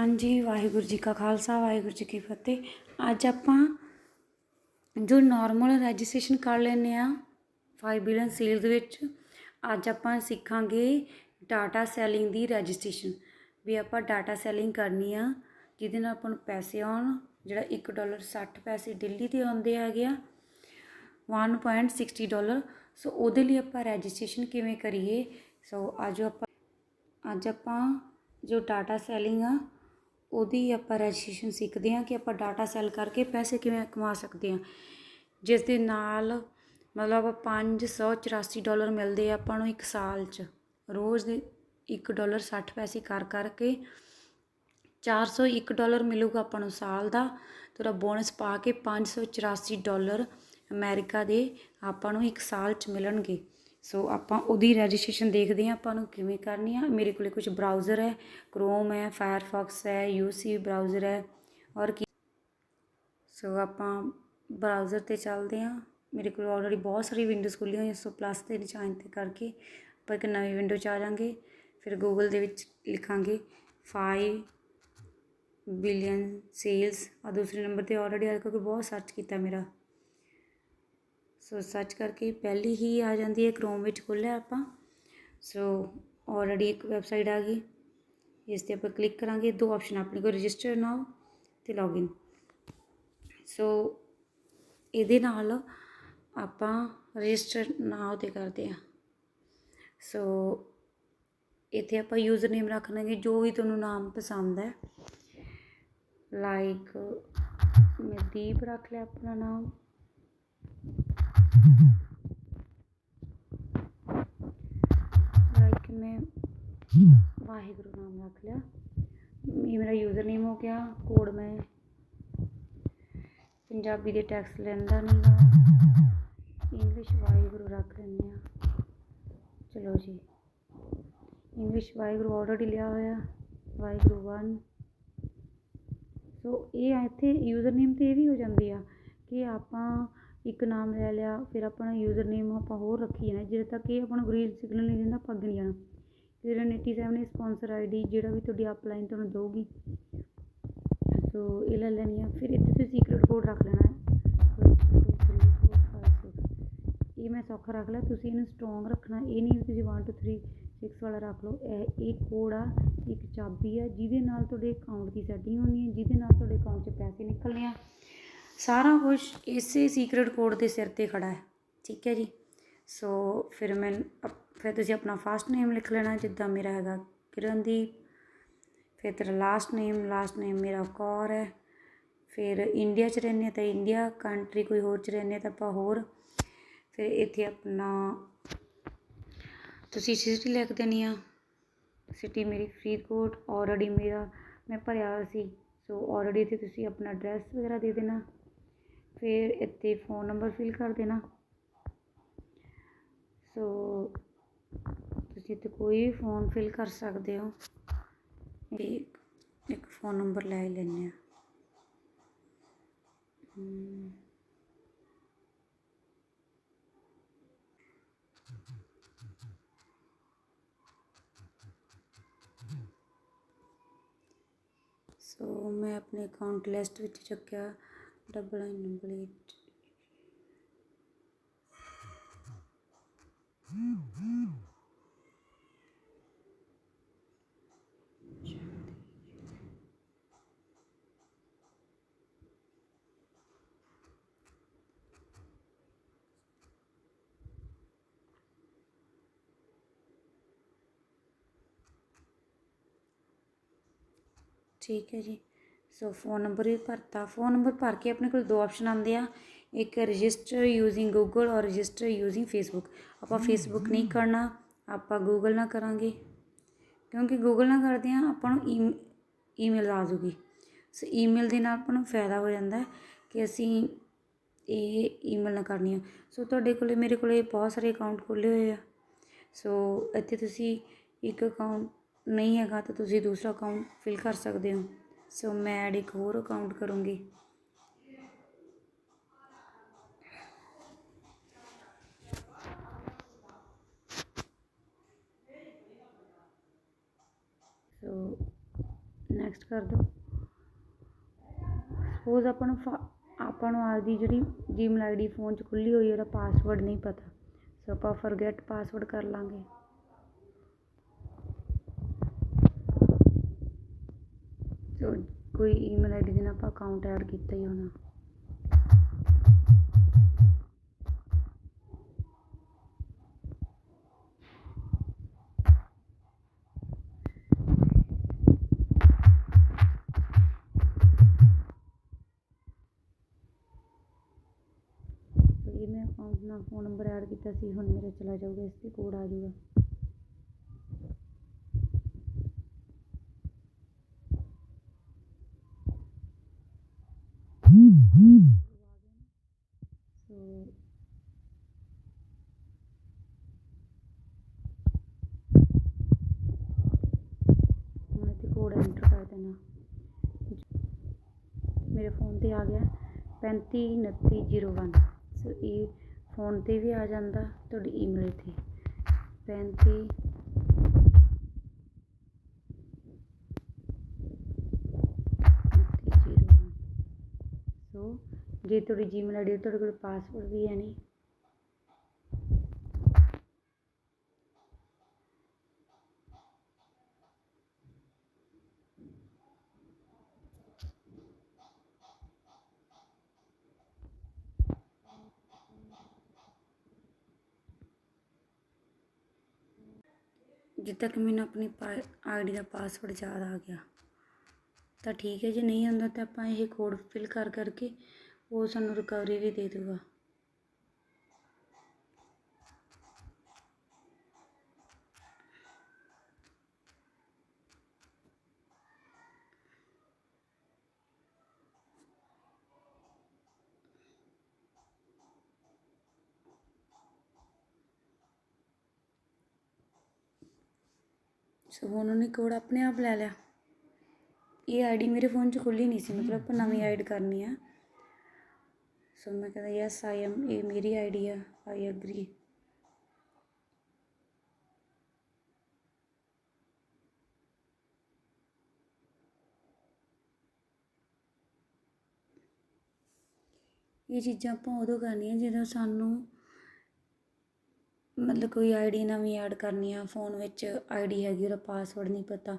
हाँ जी, वाहिगुरू जी का खालसा वाहिगुरू जी की फतेह। अज आपां जो नॉर्मल रजिस्ट्रेशन कर लैने आ 5 बिलियन सेल्स दे विच, अज आपां सिखांगे डाटा सैलिंग दी रजिस्ट्रेशन भी आपां डाटा सैलिंग करनी आ जिहदे नाल आपां नूं पैसे आउण। जिहड़ा $1.60 डेली दे आउंदे हैगे आ, $1.60। सो ਉਹਦੇ ਲਈ ਆਪਾਂ रजिस्ट्रेशन किवें करिए। सो अज आपां जो डाटा सैलिंग आ ਉਹਦੀ ਆਪਾਂ ਰਜਿਸਟ੍ਰੇਸ਼ਨ ਸਿੱਖਦੇ ਹਾਂ ਕਿ ਆਪਾਂ ਡਾਟਾ ਸੈਲ ਕਰਕੇ ਪੈਸੇ ਕਿਵੇਂ ਕਮਾ ਸਕਦੇ ਹਾਂ, ਜਿਸ ਦੇ ਨਾਲ ਮਤਲਬ $584 ਮਿਲਦੇ ਆ ਆਪਾਂ ਨੂੰ ਇੱਕ ਸਾਲ 'ਚ। ਰੋਜ਼ ਦੇ $1.60 ਕਰ ਕਰਕੇ $401 ਮਿਲੂਗਾ ਆਪਾਂ ਨੂੰ ਸਾਲ ਦਾ। ਥੋੜਾ ਬੋਨਸ ਪਾ ਕੇ $584 ਅਮਰੀਕਾ ਦੇ ਆਪਾਂ ਨੂੰ ਇੱਕ ਸਾਲ 'ਚ ਮਿਲਣਗੇ। ਸੋ ਆਪਾਂ ਉਹਦੀ ਰਜਿਸਟ੍ਰੇਸ਼ਨ ਦੇਖਦੇ ਹਾਂ ਆਪਾਂ ਨੂੰ ਕਿਵੇਂ ਕਰਨੀ ਆ। ਮੇਰੇ ਕੋਲ ਕੁਝ ਬਰਾਊਜ਼ਰ ਹੈ, क्रोम है, फायरफॉक्स है, UC ब्राउज़र है और की। सो ਆਪਾਂ ਬਰਾਊਜ਼ਰ 'ਤੇ ਚੱਲਦੇ ਹਾਂ। ਮੇਰੇ ਕੋਲ ਆਲਰੇਡੀ ਬਹੁਤ ਸਾਰੀ ਵਿੰਡੋਜ਼ ਖੁੱਲ੍ਹੀਆਂ ਹੋਈਆਂ। ਸੋ ਪਲੱਸ 'ਤੇ ਨਿਸ਼ਾਨ 'ਤੇ ਕਰਕੇ ਆਪਾਂ ਇੱਕ ਨਵੀਂ ਵਿੰਡੋ 'ਚ ਆ ਜਾਵਾਂਗੇ। ਫਿਰ ਗੂਗਲ ਦੇ ਵਿੱਚ ਲਿਖਾਂਗੇ 5 ਬਿਲੀਅਨ ਸੇਲਸ। ਆ ਦੂਸਰੇ ਨੰਬਰ 'ਤੇ ਆਲਰੇਡੀ ਆ ਕਿਉਂਕਿ ਬਹੁਤ ਸਰਚ ਕੀਤਾ ਮੇਰਾ। ਸੋ ਸਰਚ ਕਰਕੇ ਪਹਿਲੀ ਹੀ ਆ ਜਾਂਦੀ ਹੈ, क्रोम ਵਿੱਚ ਖੋਲ੍ਹਿਆ ਆਪਾਂ। ਸੋ ਆਲਰੇਡੀ ਇੱਕ ਵੈਬਸਾਈਟ ਆ ਗਈ। इस पर आप क्लिक करा। दो ऑप्शन अपने को रजिस्टर नाउ तो लॉगिन। सो ये आप रजिस्टर नाउ तो करते हैं। सो इतने आप यूज़र नेम रख लेंगे जो भी तुहानू नाम पसंद है। लाइक मैं दीप रख लिया अपना नाम। लाइक मैं वाहिगुरू नाम रख लिया। ये मेरा यूज़र नेम हो गया। कोड मैं पंजाबी के टैक्स लेंदा नहीं गा, इंग्लिश वाहिगुरू रख लें। चलो जी, इंग्लिश वाहिगुरू ऑलरेडी लिया होया, वाहिगुरू 1। सो ये इत्थे यूज़र नेम तो ये भी हो जाती है कि आपां एक नाम ले लिया, फिर अपना यूज़र नेम आपां होर रखी जाना जिद् तक ये अपना ग्रीन सिग्नल नहीं दिंदा, अग्गे नहीं जाना। फिर 87 स्पॉन्सर ID जोड़ा भी तुहाडी अपलाइन तुहानू दूगी। सो ये ले लेनी है। फिर इतने सीक्रेट कोड रख लेना है 1 2 3 4 5 6। ये मैं सौखा रख लिया, तुसीं इहनूं स्ट्रोंग रखना। ये नहीं तुसीं 1 2 3 6 वाला रख लो। एक कोड आ, एक चाबी है जिहदे नाल तुहाडे अकाउंट की सैटिंग होनी है, जिहदे नाल तुहाडे अकाउंट 'च पैसे निकलने। सारा कुछ इसे सीक्रेट कोड के सिर ते खड़ा है। ठीक है जी। सो फिर तुसीं अपना फर्स्ट नेम लिख लेना, जिद्दां मेरा हैगा किरणदीप। फिर तेरा लास्ट नेम मेरा कौर है। फिर इंडिया च रैह्ने तो इंडिया, कंट्री कोई होर च रैह्ने तो आपां होर। फिर इत्थे अपना तुसीं सिटी लिख देनी आ। सिटी मेरी फरीदकोट ऑलरेडी मेरा मैं भरिया सी। सो ऑलरेडी इत्थे तुसीं अपना एड्रैस वगैरह दे देना। फिर इत्थे फ़ोन नंबर फिल कर देना। सो तुसीं इत्थे कोई भी फ़ोन फिल कर सकते हो। एक फ़ोन नंबर लै ही लैने। सो मैं अपने अकाउंट लिस्ट में चुक्या 9988। ठीक है जी। सो फ़ोन नंबर भी भरता। फ़ोन नंबर भर के अपने को 2 ऑप्शन आते हैं, एक रजिस्टर यूजिंग गूगल और रजिस्टर यूजिंग फेसबुक। आप फेसबुक नहीं करना, आप गूगल ना करांगे क्योंकि गूगल ना करते हैं अपन ईमेल आ जूगी। सो ईमेल के नाल अपन फायदा हो जाता है कि असी ये ईमेल ना करनी है। सो तुहाडे कोले मेरे कोले बहुत सारे अकाउंट खोले हुए हैं। सो इत्थे तुसीं एक अकाउंट नहीं हैगा तो तुसीं दूसरा अकाउंट फिल कर सकते हो। सो मैं ऐड एक होर अकाउंट करूँगी। सो नैक्सट ਕਰ ਦਿਓ। ਸਪੋਜ਼ ਆਪਾਂ ਨੂੰ ਆਪਦੀ ਜਿਹੜੀ ਜੀਮੇਲ ਆਈਡੀ ਫੋਨ 'ਚ ਖੁੱਲ੍ਹੀ ਹੋਈ ਉਹਦਾ ਪਾਸਵਰਡ ਨਹੀਂ ਪਤਾ, ਸੋ ਆਪਾਂ ਫੋਰਗੇਟ ਪਾਸਵਰਡ ਕਰ ਲਾਂਗੇ। ਸੋ ਕੋਈ ਈਮੇਲ ਆਈਡੀ ਦੇ ਨਾਲ ਆਪਾਂ ਅਕਾਊਂਟ ਐਡ ਕੀਤਾ ਹੀ ਹੋਣਾ। ਇਹ ਮੈਂ ਅਕਾਊਂਟ ਨਾਲ ਫ਼ੋਨ ਨੰਬਰ ਐਡ ਕੀਤਾ ਸੀ, ਹੁਣ ਮੇਰਾ ਚਲਾ ਜਾਊਗਾ, ਇਸ 'ਤੇ ਕੋਡ ਆ ਜਾਊਗਾ। ਸੋ ਹੁਣ ਇੱਥੇ ਕੋਡ ਐਂਟਰ ਕਰ ਦੇਣਾ। ਮੇਰੇ फ़ोन 'ਤੇ ਆ ਗਿਆ 352901। ਸੋ ਇਹ फ़ोन 'ਤੇ ਵੀ ਆ ਜਾਂਦਾ, ਤੁਹਾਡੀ ਈਮੇਲ 'ਤੇ 352901। ਸੋ ਜੇ ਤੁਹਾਡੀ ਜੀਮੇਲ ਆਈਡੀ ਤੁਹਾਡੇ ਕੋਲ ਪਾਸਵਰਡ ਵੀ ਹੈ ਨਹੀਂ, ਜਿੱਦ ਤੱਕ ਮੈਨੂੰ ਆਪਣੀ ਆਈਡੀ ਦਾ ਪਾਸਵਰਡ ਯਾਦ ਆ ਗਿਆ ਤਾਂ ਠੀਕ ਹੈ। ਜੇ ਨਹੀਂ ਆਉਂਦਾ ਤਾਂ ਆਪਾਂ ਇਹ ਕੋਡ ਫਿਲ ਕਰਕੇ ਉਹ ਸਾਨੂੰ ਰਿਕਵਰੀ ਵੀ ਦੇ ਦੇਊਗਾ। ਸੋ ਹੁਣ ਉਹਨੇ ਕੋਡ ਆਪਣੇ ਆਪ ਲੈ ਲਿਆ। ਇਹ ਆਈਡੀ ਮੇਰੇ फ़ोन 'ਚ ਖੁੱਲ੍ਹੀ ਨਹੀਂ ਸੀ, ਮਤਲਬ ਆਪਾਂ ਨਵੀਂ ਐਡ ਕਰਨੀ ਆ। ਸੋ ਮੈਂ ਕਹਿੰਦਾ ਯੈਸ ਆਈ ਐਮ, ਇਹ ਮੇਰੀ ਆਈਡੀ ਆ, ਆਈ ਐਗਰੀ। ਇਹ ਚੀਜ਼ਾਂ ਆਪਾਂ ਉਦੋਂ ਕਰਨੀਆਂ ਜਦੋਂ ਸਾਨੂੰ ਮਤਲਬ ਕੋਈ ਆਈਡੀ ਨਵੀਂ ਐਡ ਕਰਨੀ ਆ, फ़ोन ਵਿੱਚ ਆਈਡੀ ਹੈਗੀ ਉਹਦਾ ਪਾਸਵਰਡ ਨਹੀਂ ਪਤਾ,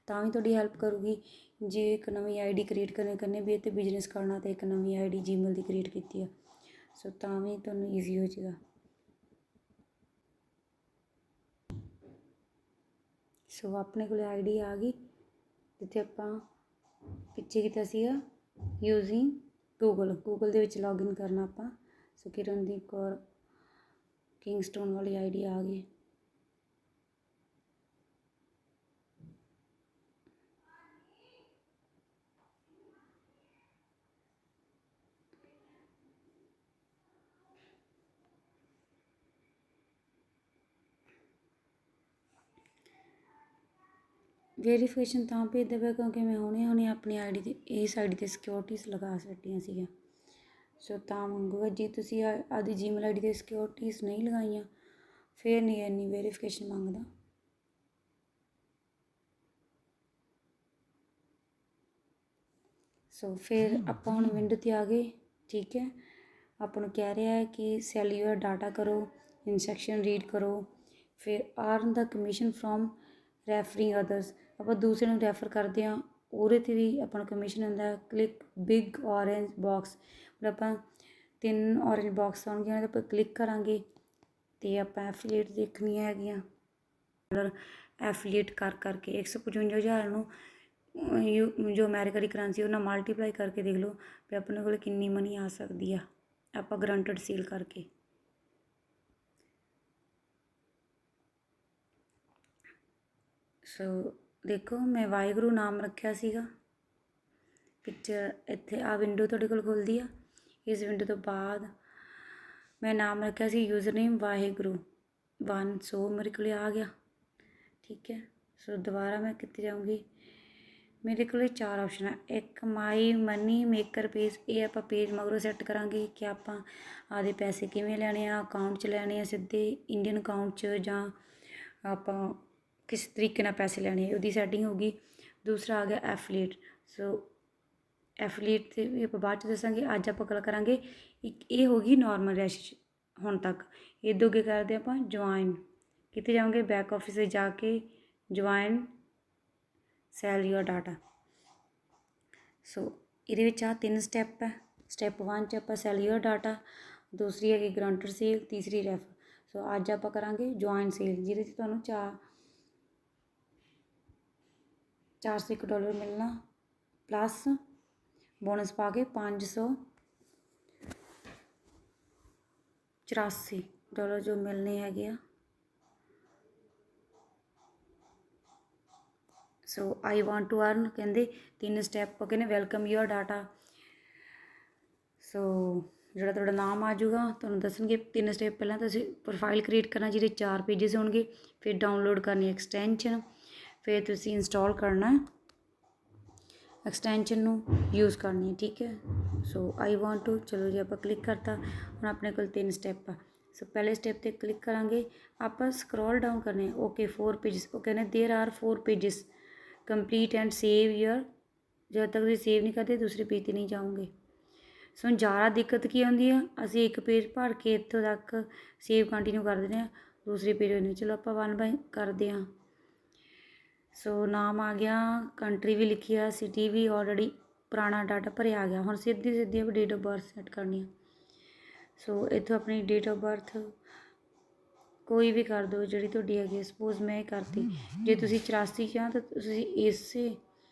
ਤਾਂ ਵੀ ਤੁਹਾਡੀ ਹੈਲਪ ਕਰੂਗੀ। ਜੇ ਇੱਕ ਨਵੀਂ ਆਈਡੀ ਕ੍ਰੀਏਟ ਕਰਨੀ ਵੀ ਇਹ 'ਤੇ ਬਿਜ਼ਨਸ ਕਰਨਾ ਤਾਂ ਇੱਕ ਨਵੀਂ ਆਈਡੀ ਜੀਮੇਲ ਦੀ ਕ੍ਰੀਏਟ ਕੀਤੀ ਆ, ਸੋ ਤਾਂ ਵੀ ਤੁਹਾਨੂੰ ਈਜ਼ੀ ਹੋ ਜਾਏਗਾ। ਸੋ ਆਪਣੇ ਕੋਲ ਆਈਡੀ ਆ ਗਈ, ਜਿੱਥੇ ਆਪਾਂ ਪਿੱਛੇ ਕੀਤਾ ਸੀਗਾ ਯੂਜ਼ਿੰਗ ਗੂਗਲ ਦੇ ਵਿੱਚ ਲੌਗਇਨ ਕਰਨਾ ਆਪਾਂ। ਸੋ ਕਿਰਨਦੀਪ ਕੌਰ ਕਿੰਗਸਟੋਨ ਵਾਲੀ ਆਈਡੀ ਆ ਗਈ। वेरीफिकेशन ਤਾਂ ਭੇਜਦਾ ਪਿਆ ਕਿਉਂਕਿ ਮੈਂ ਹੁਣੇ ਆਪਣੀ ਆਈਡੀ 'ਤੇ ਇਸ ਆਈਡੀ 'ਤੇ ਸਿਕਿਉਰਟੀਜ਼ ਲਗਾ ਛੱਡੀਆਂ ਸੀਗੀਆਂ, ਸੋ ਤਾਂ ਮੰਗੂਗਾ। ਜੇ ਤੁਸੀਂ ਆਪਦੀ ਜੀਮੇਲ ਆਈਡੀ 'ਤੇ ਸਿਕਿਉਰਟੀਜ਼ ਨਹੀਂ ਲਗਾਈਆਂ ਫਿਰ ਨਹੀਂ ਇੰਨੀ वेरीफिकेशन ਮੰਗਦਾ। ਸੋ ਫਿਰ ਆਪਾਂ ਹੁਣ ਵਿੰਡੋ 'ਤੇ ਆ ਗਏ, ਠੀਕ ਹੈ। ਆਪਾਂ ਨੂੰ ਕਹਿ ਰਿਹਾ ਹੈ ਕਿ ਸੈਲ ਯੂਅਰ ਡਾਟਾ ਕਰੋ, ਇੰਸਟਰਕਸ਼ਨ ਰੀਡ ਕਰੋ, ਫਿਰ earn the commission from ਰੈਫਰਿੰਗ others. ਆਪਾਂ ਦੂਸਰੇ ਨੂੰ ਰੈਫਰ ਕਰਦੇ ਹਾਂ, ਉਹਦੇ 'ਤੇ ਵੀ ਆਪਾਂ ਨੂੰ ਕਮਿਸ਼ਨ ਹੁੰਦਾ। ਕਲਿੱਕ ਬਿਗ ਔਰੇਂਜ ਬਾਕਸ, ਮਤਲਬ ਆਪਾਂ 3 ਔਰੇਂਜ ਬਾਕਸ ਆਉਣਗੀਆਂ, ਉਹਨਾਂ 'ਤੇ ਆਪਾਂ ਕਲਿੱਕ ਕਰਾਂਗੇ ਅਤੇ ਆਪਾਂ ਐਫੀਲੀਏਟ ਦੇਖਣੀਆਂ ਹੈਗੀਆਂ। ਐਫੀਲੀਏਟ ਕਰਕੇ 155,000 ਨੂੰ ਜੋ ਅਮੈਰੀਕਾ ਦੀ ਕਰੰਸੀ ਉਹ ਨਾਲ ਮਲਟੀਪਲਾਈ ਕਰਕੇ ਦੇਖ ਲਓ ਵੀ ਆਪਣੇ ਕੋਲ ਕਿੰਨੀ ਮਨੀ ਆ ਸਕਦੀ ਆ, ਆਪਾਂ ਗਰੰਟਡ ਸੇਲ ਕਰਕੇ। ਸੋ ਦੇਖੋ ਮੈਂ ਵਾਹਿਗੁਰੂ ਨਾਮ ਰੱਖਿਆ ਸੀਗਾ। ਪਿਕਚਰ ਇੱਥੇ ਆ ਵਿੰਡੋ ਤੁਹਾਡੇ ਕੋਲ ਖੁੱਲ੍ਹਦੀ ਆ, ਇਸ ਵਿੰਡੋ ਤੋਂ ਬਾਅਦ ਮੈਂ ਨਾਮ ਰੱਖਿਆ ਸੀ ਯੂਜ਼ਰ ਨੇਮ ਵਾਹਿਗੁਰੂ 1। ਸੋ ਮੇਰੇ ਕੋਲ ਆ ਗਿਆ, ਠੀਕ ਹੈ। ਸੋ ਦੁਬਾਰਾ ਮੈਂ ਕਿੱਥੇ ਜਾਊਂਗੀ, ਮੇਰੇ ਕੋਲ 4 ਆਪਸ਼ਨ ਹੈ। ਇੱਕ ਮਾਈ ਮਨੀ ਮੇਕਰ ਪੇਜ, ਇਹ ਆਪਾਂ ਪੇਜ ਮਗਰੋਂ ਸੈੱਟ ਕਰਾਂਗੇ ਕਿ ਆਪਾਂ ਆਪਦੇ ਪੈਸੇ ਕਿਵੇਂ ਲੈਣੇ ਆ, ਅਕਾਊਂਟ 'ਚ ਲੈਣੇ ਆ ਸਿੱਧੇ ਇੰਡੀਅਨ ਅਕਾਊਂਟ 'ਚ, ਜਾਂ ਆਪਾਂ ਕਿਸ ਤਰੀਕੇ ਨਾਲ ਪੈਸੇ ਲੈਣੇ, ਉਹਦੀ ਸੈਟਿੰਗ ਹੋਊਗੀ। दूसरा आ गया एफिलिएट। सो एफिलिएट ਤੇ ਵੀ ਆਪਾਂ ਬਾਅਦ 'ਚ ਦੱਸਾਂਗੇ। ਅੱਜ ਆਪਾਂ ਗੱਲ ਕਰਾਂਗੇ ਇੱਕ ਇਹ ਹੋ ਗਈ ਨੋਰਮਲ ਰੈਜਿਸਟ੍ਰੇਸ਼ਨ ਹੁਣ ਤੱਕ। ਇਹਦੋਂ ਅੱਗੇ ਕਰਦੇ ਆਪਾਂ ਜੁਆਇਨ। ਕਿੱਥੇ ਜਾਵਾਂਗੇ? ਬੈਕ ਆਫਿਸ 'ਤੇ ਜਾ ਕੇ ਜੁਆਇਨ ਸੈਲ ਯੂਅਰ ਡਾਟਾ। ਸੋ ਇਹਦੇ ਵਿੱਚ ਆ 3 ਸਟੈਪ ਹੈ। ਸਟੈਪ 1 'ਚ ਆਪਾਂ ਸੈਲ ਯੂਅਰ ਡਾਟਾ, ਦੂਸਰੀ ਹੈਗੀ ਗਰੰਟਰ ਸੇਲ, ਤੀਸਰੀ ਰੈਫਰ। ਸੋ ਅੱਜ ਆਪਾਂ ਕਰਾਂਗੇ ਜੁਆਇਨ ਸੇਲ, ਜਿਹਦੇ 'ਚ ਤੁਹਾਨੂੰ $401 ਮਿਲਣਾ ਪਲੱਸ ਬੋਨਸ ਪਾ ਕੇ $584 ਜੋ ਮਿਲਣੇ ਹੈਗੇ ਆ। ਸੋ ਆਈ ਵਾਂਟ ਟੂ ਅਰਨ ਕਹਿੰਦੇ 3 ਸਟੈਪ ਕਹਿੰਦੇ ਵੈਲਕਮ ਯੂਅਰ ਡਾਟਾ। ਸੋ ਜਿਹੜਾ ਤੁਹਾਡਾ ਨਾਮ ਆ ਜਾਊਗਾ ਤੁਹਾਨੂੰ ਦੱਸਣਗੇ 3 ਸਟੈਪ। ਪਹਿਲਾਂ ਤੁਸੀਂ ਪ੍ਰੋਫਾਈਲ ਕ੍ਰੀਏਟ ਕਰਨਾ ਜਿਹਦੇ 4 ਪੇਜਸ ਹੋਣਗੇ, ਫਿਰ ਡਾਊਨਲੋਡ ਕਰਨੀ ਐਕਸਟੈਂਸ਼ਨ, ਫਿਰ ਤੁਸੀਂ ਇੰਸਟਾਲ ਕਰਨਾ ਐਕਸਟੈਂਸ਼ਨ ਨੂੰ ਯੂਜ਼ ਕਰਨੀ ਹੈ, ਠੀਕ ਹੈ। ਸੋ ਆਈ ਵਾਂਟ ਟੂ, ਚਲੋ ਜੀ ਆਪਾਂ ਕਲਿੱਕ ਕਰਤਾ। ਹੁਣ ਆਪਣੇ ਕੋਲ 3 ਸਟੈਪ ਆ। ਸੋ ਪਹਿਲੇ ਸਟੈਪ 'ਤੇ ਕਲਿੱਕ ਕਰਾਂਗੇ, ਆਪਾਂ ਸਕਰੋਲ ਡਾਊਨ ਕਰਨੇ। ਓਕੇ 4 ਪੇਜਸ, ਉਹ ਕਹਿੰਦੇ ਦੇਰ R 4 pages complete and save your. ਜਦੋਂ ਤੱਕ ਤੁਸੀਂ ਸੇਵ ਨਹੀਂ ਕਰਦੇ ਦੂਸਰੇ ਪੇਜ 'ਤੇ ਨਹੀਂ ਜਾਓਗੇ। ਸੋ ਜ਼ਿਆਦਾ ਦਿੱਕਤ ਕੀ ਆਉਂਦੀ ਆ, ਅਸੀਂ ਇੱਕ ਪੇਜ ਭਰ ਕੇ ਇੱਥੋਂ ਤੱਕ ਸੇਵ ਕੰਟੀਨਿਊ ਕਰ ਦਿੰਦੇ ਹਾਂ, ਦੂਸਰੇ ਪੇਜ ਨੂੰ। ਚਲੋ ਆਪਾਂ 1 ਬਾਈ ਕਰਦੇ ਹਾਂ। ਸੋ ਨਾਮ ਆ ਗਿਆ, ਕੰਟਰੀ ਵੀ ਲਿਖੀ ਆ, ਸਿਟੀ ਵੀ ਆਲਰੇਡੀ ਪੁਰਾਣਾ ਡਾਟਾ ਭਰਿਆ ਆ ਗਿਆ। ਹੁਣ ਸਿੱਧੀ ਆਪਾਂ ਡੇਟ ਆਫ ਬਰਥ ਸੈੱਟ ਕਰਨੀ ਆ। ਸੋ ਇੱਥੋਂ ਆਪਣੀ ਡੇਟ ਆਫ ਬਰਥ ਕੋਈ ਵੀ ਕਰ ਦਿਓ ਜਿਹੜੀ ਤੁਹਾਡੀ ਹੈਗੀ। ਸਪੋਜ਼ ਮੈਂ ਇਹ ਕਰਤੀ। ਜੇ ਤੁਸੀਂ 84 'ਚ ਆ ਤਾਂ ਤੁਸੀਂ ਇਸੇ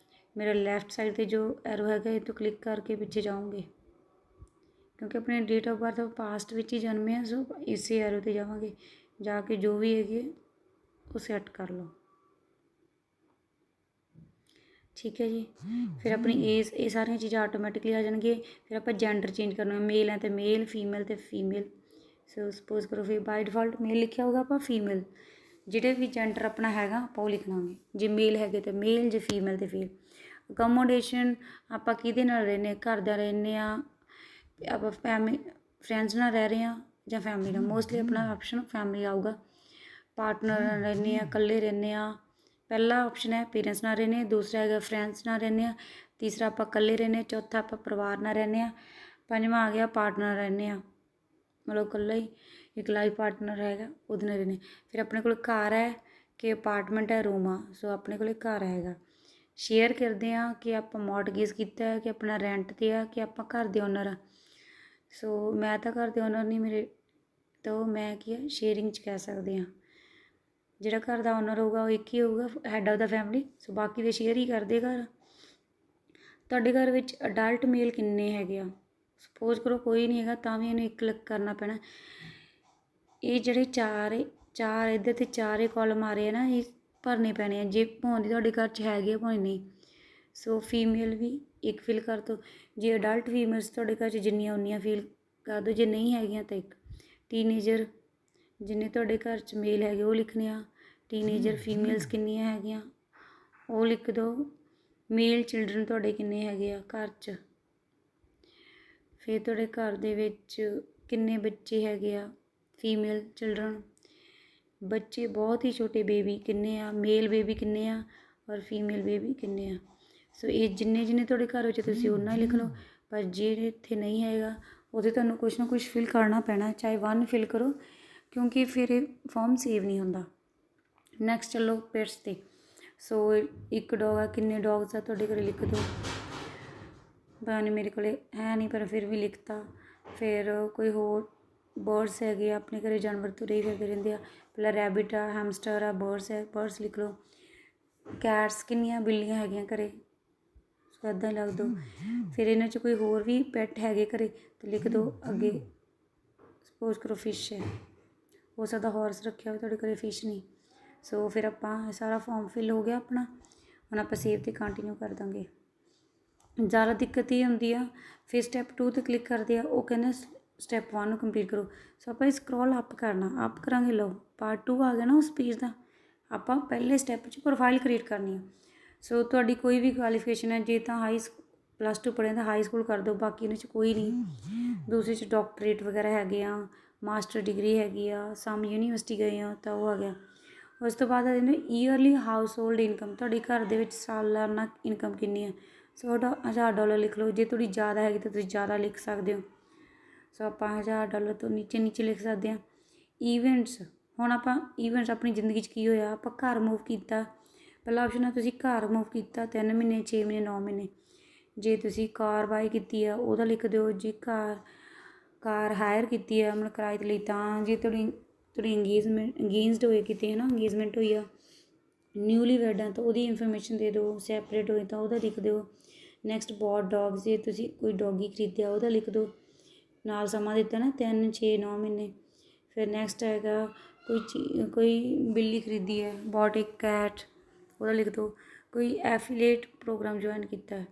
ਮੇਰਾ ਲੈਫਟ ਸਾਈਡ 'ਤੇ ਜੋ ਐਰੋ ਹੈਗਾ ਇਹ ਤੋਂ ਕਲਿੱਕ ਕਰਕੇ ਪਿੱਛੇ ਜਾਓਗੇ, ਕਿਉਂਕਿ ਆਪਣੇ ਡੇਟ ਆਫ ਬਰਥ ਪਾਸਟ ਵਿੱਚ ਹੀ ਜਨਮੇ ਆ। ਸੋ ਇਸੇ ਐਰੋ 'ਤੇ ਜਾਵਾਂਗੇ, ਜਾ ਕੇ ਜੋ ਵੀ ਹੈਗੇ ਉਹ ਸੈੱਟ ਕਰ ਲਓ, ਠੀਕ ਹੈ ਜੀ। ਫਿਰ ਆਪਣੀ ਏਜ, ਇਹ ਸਾਰੀਆਂ ਚੀਜ਼ਾਂ ਆਟੋਮੈਟਿਕਲੀ ਆ ਜਾਣਗੀਆਂ। ਫਿਰ ਆਪਾਂ ਜੈਂਡਰ ਚੇਂਜ ਕਰਨਾ, ਮੇਲ ਹੈ ਤਾਂ ਮੇਲ, ਫੀਮੇਲ ਤੇ ਫੀਮੇਲ। ਸੋ ਸਪੋਜ਼ ਕਰੋ ਫਿਰ ਬਾਈ ਡਿਫਾਲਟ ਮੇਲ ਲਿਖਿਆ ਹੋਊਗਾ, ਆਪਾਂ ਫੀਮੇਲ ਜਿਹੜੇ ਵੀ ਜੈਂਡਰ ਆਪਣਾ ਹੈਗਾ ਆਪਾਂ ਉਹ ਲਿਖਣਾਗੇ। ਜੇ ਮੇਲ ਹੈਗੇ ਤਾਂ ਮੇਲ, ਜੇ ਫੀਮੇਲ ਤੇ ਫੀਮੇਲ। ਅਕੋਮੋਡੇਸ਼ਨ ਆਪਾਂ ਕਿਹਦੇ ਨਾਲ ਰਹਿੰਦੇ ਹਾਂ? ਘਰ ਦਾ ਰਹਿੰਦੇ ਹਾਂ, ਆਪਾਂ ਫਰੈਂਡਸ ਨਾਲ ਰਹਿ ਰਹੇ ਹਾਂ ਜਾਂ ਫੈਮਿਲੀ ਨਾਲ। ਮੋਸਟਲੀ ਆਪਣਾ ਆਪਸ਼ਨ ਫੈਮਿਲੀ ਆਊਗਾ। ਪਾਰਟਨਰ ਨਾਲ ਰਹਿੰਦੇ ਹਾਂ, ਇਕੱਲੇ ਰਹਿੰਦੇ ਹਾਂ। ਪਹਿਲਾ ਆਪਸ਼ਨ ਹੈ ਪੇਰੈਂਟਸ ਨਾਲ ਰਹਿੰਦੇ ਹਾਂ, ਦੂਸਰਾ ਹੈਗਾ ਫਰੈਂਡਸ ਨਾਲ ਰਹਿੰਦੇ ਹਾਂ, ਤੀਸਰਾ ਆਪਾਂ ਇਕੱਲੇ ਰਹਿੰਦੇ ਹਾਂ, ਚੌਥਾ ਆਪਾਂ ਪਰਿਵਾਰ ਨਾਲ ਰਹਿੰਦੇ ਹਾਂ, ਪੰਜਵਾਂ ਆ ਗਿਆ ਪਾਰਟਨਰ ਨਾਲ ਰਹਿੰਦੇ ਹਾਂ, ਮਤਲਬ ਇਕੱਲਾ ਹੀ ਇੱਕ ਲਾਈਫ ਪਾਰਟਨਰ ਹੈਗਾ ਉਹਦੇ ਨਾਲ ਰਹਿੰਦੇ। ਫਿਰ ਆਪਣੇ ਕੋਲ ਘਰ ਹੈ ਕਿ ਅਪਾਰਟਮੈਂਟ ਹੈ, ਰੂਮ ਆ। ਸੋ ਆਪਣੇ ਕੋਲ ਘਰ ਹੈਗਾ। ਸ਼ੇਅਰ ਕਰਦੇ ਹਾਂ ਕਿ ਆਪਾਂ ਮੌਰਟਗੇਜ ਕੀਤਾ ਹੈ, ਕਿ ਆਪਣਾ ਰੈਂਟ 'ਤੇ ਆ, ਕਿ ਆਪਾਂ ਘਰ ਦੇ ਓਨਰ ਆ। ਸੋ ਮੈਂ ਤਾਂ ਘਰ ਦੇ ਓਨਰ ਨਹੀਂ, ਮੇਰੇ ਤਾਂ ਮੈਂ ਕੀ ਆ ਸ਼ੇਅਰਿੰਗ 'ਚ ਕਹਿ ਸਕਦੇ ਹਾਂ। ਜਿਹੜਾ ਘਰ ਦਾ ਓਨਰ ਹੋਊਗਾ ਉਹ ਇੱਕ ਹੀ ਹੋਊਗਾ, ਹੈਡ ਆਫ ਦਾ ਫੈਮਿਲੀ। ਸੋ ਬਾਕੀ ਦੇ ਸ਼ੇਅਰ ਹੀ ਕਰਦੇ ਘਰ। ਤੁਹਾਡੇ ਘਰ ਵਿੱਚ ਅਡਲਟ ਮੇਲ ਕਿੰਨੇ ਹੈਗੇ ਆ? ਸਪੋਜ਼ ਕਰੋ ਕੋਈ ਨਹੀਂ ਹੈਗਾ, ਤਾਂ ਵੀ ਇਹਨੂੰ 1 ਕਲਿੱਕ ਕਰਨਾ ਪੈਣਾ। ਇਹ ਜਿਹੜੇ ਚਾਰ ਇੱਧਰ 'ਤੇ 4 ਕਾਲਮ ਆ ਰਹੇ ਆ ਨਾ, ਇਹ ਭਰਨੇ ਪੈਣੇ ਆ। ਜੇ ਭਾਵੇਂ ਤੁਹਾਡੇ ਘਰ 'ਚ ਹੈਗੇ ਆ ਭਾਵੇਂ ਨਹੀਂ। ਸੋ ਫੀਮੇਲ ਵੀ 1 ਫਿਲ ਕਰ ਦਿਓ। ਜੇ ਅਡਲਟ ਫੀਮੇਲਸ ਤੁਹਾਡੇ ਘਰ 'ਚ ਜਿੰਨੀਆਂ ਉਨੀਆਂ ਫਿਲ ਕਰ ਦਿਓ, ਜੇ ਨਹੀਂ ਹੈਗੀਆਂ ਤਾਂ 1। ਟੀਨੇਜਰ ਜਿੰਨੇ ਤੁਹਾਡੇ ਘਰ 'ਚ ਮੇਲ ਹੈਗੇ ਉਹ ਲਿਖਣੇ ਆ। ਟੀਨੇਜਰ ਫੀਮੇਲਸ ਕਿੰਨੀਆਂ ਹੈਗੀਆਂ ਉਹ ਲਿਖ ਦਿਓ। ਮੇਲ ਚਿਲਡਰਨ ਤੁਹਾਡੇ ਕਿੰਨੇ ਹੈਗੇ ਆ ਘਰ 'ਚ। ਫਿਰ ਤੁਹਾਡੇ ਘਰ ਦੇ ਵਿੱਚ ਕਿੰਨੇ ਬੱਚੇ ਹੈਗੇ ਆ, ਫੀਮੇਲ ਚਿਲਡਰਨ। ਬੱਚੇ ਬਹੁਤ ਹੀ ਛੋਟੇ ਬੇਬੀ ਕਿੰਨੇ ਆ, ਮੇਲ ਬੇਬੀ ਕਿੰਨੇ ਆ ਔਰ ਫੀਮੇਲ ਬੇਬੀ ਕਿੰਨੇ ਆ। ਸੋ ਇਹ ਜਿੰਨੇ ਤੁਹਾਡੇ ਘਰ ਵਿੱਚ ਤੁਸੀਂ ਓਨਾ ਹੀ ਲਿਖ ਲਓ। ਪਰ ਜਿਹੜੇ ਇੱਥੇ ਨਹੀਂ ਹੈਗਾ ਉਹਦੇ ਤੁਹਾਨੂੰ ਕੁਛ ਨਾ ਕੁਛ ਫਿਲ ਕਰਨਾ ਪੈਣਾ, ਚਾਹੇ 1 ਫਿਲ ਕਰੋ, ਕਿਉਂਕਿ ਫਿਰ ਇਹ ਫਾਰਮ ਸੇਵ ਨਹੀਂ ਹੁੰਦਾ। ਨੈਕਸਟ ਚਲੋ ਪੈਟਸ 'ਤੇ। ਸੋ 1 ਡੋਗ ਆ, ਕਿੰਨੇ ਡੋਗਸ ਆ ਤੁਹਾਡੇ ਘਰੇ ਲਿਖ ਦਿਓ। ਪਤਾ ਨਹੀਂ ਮੇਰੇ ਕੋਲ ਹੈ ਨਹੀਂ ਪਰ ਫਿਰ ਵੀ ਲਿਖਤਾ। ਫਿਰ ਕੋਈ ਹੋਰ ਬਰਡਸ ਹੈਗੇ ਆ ਆਪਣੇ ਘਰੇ, ਜਾਨਵਰ ਤੁਰੇ ਫਿਰਦੇ ਰਹਿੰਦੇ ਆ। ਪਹਿਲਾਂ ਰੈਬਿਟ ਆ, ਹੈਮਸਟਰ ਆ, ਬਰਡਸ ਹੈ, ਬਰਡਸ ਲਿਖ ਲਓ। ਕੈਟਸ ਕਿੰਨੀਆਂ ਬਿੱਲੀਆਂ ਹੈਗੀਆਂ ਘਰੇ, ਸੋ ਇੱਦਾਂ ਹੀ ਲਿਖ ਦਿਓ। ਫਿਰ ਇਹਨਾਂ 'ਚ ਕੋਈ ਹੋਰ ਵੀ ਪੈਟ ਹੈਗੇ ਘਰੇ ਤਾਂ ਲਿਖ ਦਿਓ ਅੱਗੇ। ਸਪੋਜ਼ ਕਰੋ ਫਿਸ਼ ਹੈ, ਹੋ ਸਕਦਾ ਹੌਰਸ ਰੱਖਿਆ ਹੋਵੇ ਤੁਹਾਡੇ ਘਰੇ, ਫਿਸ਼ ਨਹੀਂ। ਸੋ ਫਿਰ ਆਪਾਂ ਸਾਰਾ ਫਾਰਮ ਫਿਲ ਹੋ ਗਿਆ ਆਪਣਾ। ਹੁਣ ਆਪਾਂ ਸੇਵ 'ਤੇ ਕੰਟੀਨਿਊ ਕਰ ਦਾਂਗੇ। ਜ਼ਿਆਦਾ ਦਿੱਕਤ ਇਹ ਹੁੰਦੀ ਆ, ਫਿਰ ਸਟੈਪ 2 'ਤੇ ਕਲਿੱਕ ਕਰਦੇ ਆ, ਉਹ ਕਹਿੰਦੇ ਸਟੈਪ 1 ਨੂੰ ਕੰਪਲੀਟ ਕਰੋ। ਸੋ ਆਪਾਂ ਸਕਰੋਲ ਅਪ ਕਰਨਾ, ਅਪ ਕਰਾਂਗੇ। ਲਓ ਪਾਰਟ 2 ਆ ਗਿਆ ਨਾ ਉਸ ਪੇਜ ਦਾ। ਆਪਾਂ ਪਹਿਲੇ ਸਟੈਪ 'ਚ ਪ੍ਰੋਫਾਈਲ ਕ੍ਰੀਏਟ ਕਰਨੀ ਆ। ਸੋ ਤੁਹਾਡੀ ਕੋਈ ਵੀ ਕੁਆਲੀਫਿਕੇਸ਼ਨ ਹੈ, ਜੇ ਤਾਂ +2 ਪੜ੍ਹੇ ਤਾਂ ਹਾਈ ਸਕੂਲ ਕਰ ਦਿਓ, ਬਾਕੀ ਇਹਨਾਂ 'ਚ ਕੋਈ ਨਹੀਂ। ਦੂਸਰੇ 'ਚ ਡਾਕਟਰੇਟ ਵਗੈਰਾ ਹੈਗੇ ਆ, ਮਾਸਟਰ ਡਿਗਰੀ ਹੈਗੀ ਆ, ਸਮ ਯੂਨੀਵਰਸਿਟੀ ਗਏ ਆ ਤਾਂ ਉਹ ਆ ਗਿਆ। ਉਸ ਤੋਂ ਬਾਅਦ ਇਹਨੂੰ ਈਅਰਲੀ ਹਾਊਸ ਹੋਲਡ ਇਨਕਮ, ਤੁਹਾਡੇ ਘਰ ਦੇ ਵਿੱਚ ਸਾਲਾਨਾ ਇਨਕਮ ਕਿੰਨੀ ਹੈ। ਸੋ $1000 ਲਿਖ ਲਓ। ਜੇ ਥੋੜੀ ਜ਼ਿਆਦਾ ਹੈਗੀ ਤਾਂ ਤੁਸੀਂ ਜ਼ਿਆਦਾ ਲਿਖ ਸਕਦੇ ਹੋ। ਸੋ ਆਪਾਂ $1000 ਤੋਂ ਨੀਚੇ ਲਿਖ ਸਕਦੇ ਹਾਂ। ਈਵੈਂਟਸ, ਹੁਣ ਆਪਾਂ ਈਵੈਂਟਸ ਆਪਣੀ ਜ਼ਿੰਦਗੀ 'ਚ ਕੀ ਹੋਇਆ, ਆਪਾਂ ਘਰ ਮੂਵ ਕੀਤਾ। ਪਹਿਲਾ ਆਪਸ਼ਨ ਹੈ ਤੁਸੀਂ ਘਰ ਮੂਵ ਕੀਤਾ 3 ਮਹੀਨੇ 6 ਮਹੀਨੇ 9 ਮਹੀਨੇ। ਜੇ ਤੁਸੀਂ ਕਾਰ ਬਾਏ ਕੀਤੀ ਆ ਉਹਦਾ ਲਿਖ ਦਿਓ। ਜੇ ਕਾਰ ਹਾਇਰ ਕੀਤੀ ਆ ਮਤਲਬ ਕਿਰਾਏ 'ਤੇ ਲਈ, ਤਾਂ ਜੇ ਤੁਹਾਡੀ ਅੰਗੇਜਡ ਹੋਏ ਕਿਤੇ ਹੈ ਨਾ, ਅੰਗੇਜਮੈਂਟ ਹੋਈ ਆ, ਨਿਊਲੀ ਵੈਡ ਆ ਤਾਂ ਉਹਦੀ ਇਨਫੋਰਮੇਸ਼ਨ ਦੇ ਦਿਓ। ਸੈਪਰੇਟ ਹੋਏ ਤਾਂ ਉਹਦਾ ਲਿਖ ਦਿਓ। ਨੈਕਸਟ ਬੋਟ ਡੋਗਸ, ਜੇ ਤੁਸੀਂ ਕੋਈ ਡੋਗੀ ਖਰੀਦਿਆ ਉਹਦਾ ਲਿਖ ਦਿਓ, ਨਾਲ ਸਮਾਂ ਦਿੱਤਾ ਨਾ 3 6 9 ਮਹੀਨੇ। ਫਿਰ ਨੈਕਸਟ ਹੈਗਾ ਕੋਈ ਬਿੱਲੀ ਖਰੀਦੀ ਹੈ, ਬੋਟ ਇੱਕ ਕੈਟ, ਉਹਦਾ ਲਿਖ ਦਿਓ। ਕੋਈ ਐਫੀਲੇਟ ਪ੍ਰੋਗਰਾਮ ਜੁਆਇਨ ਕੀਤਾ।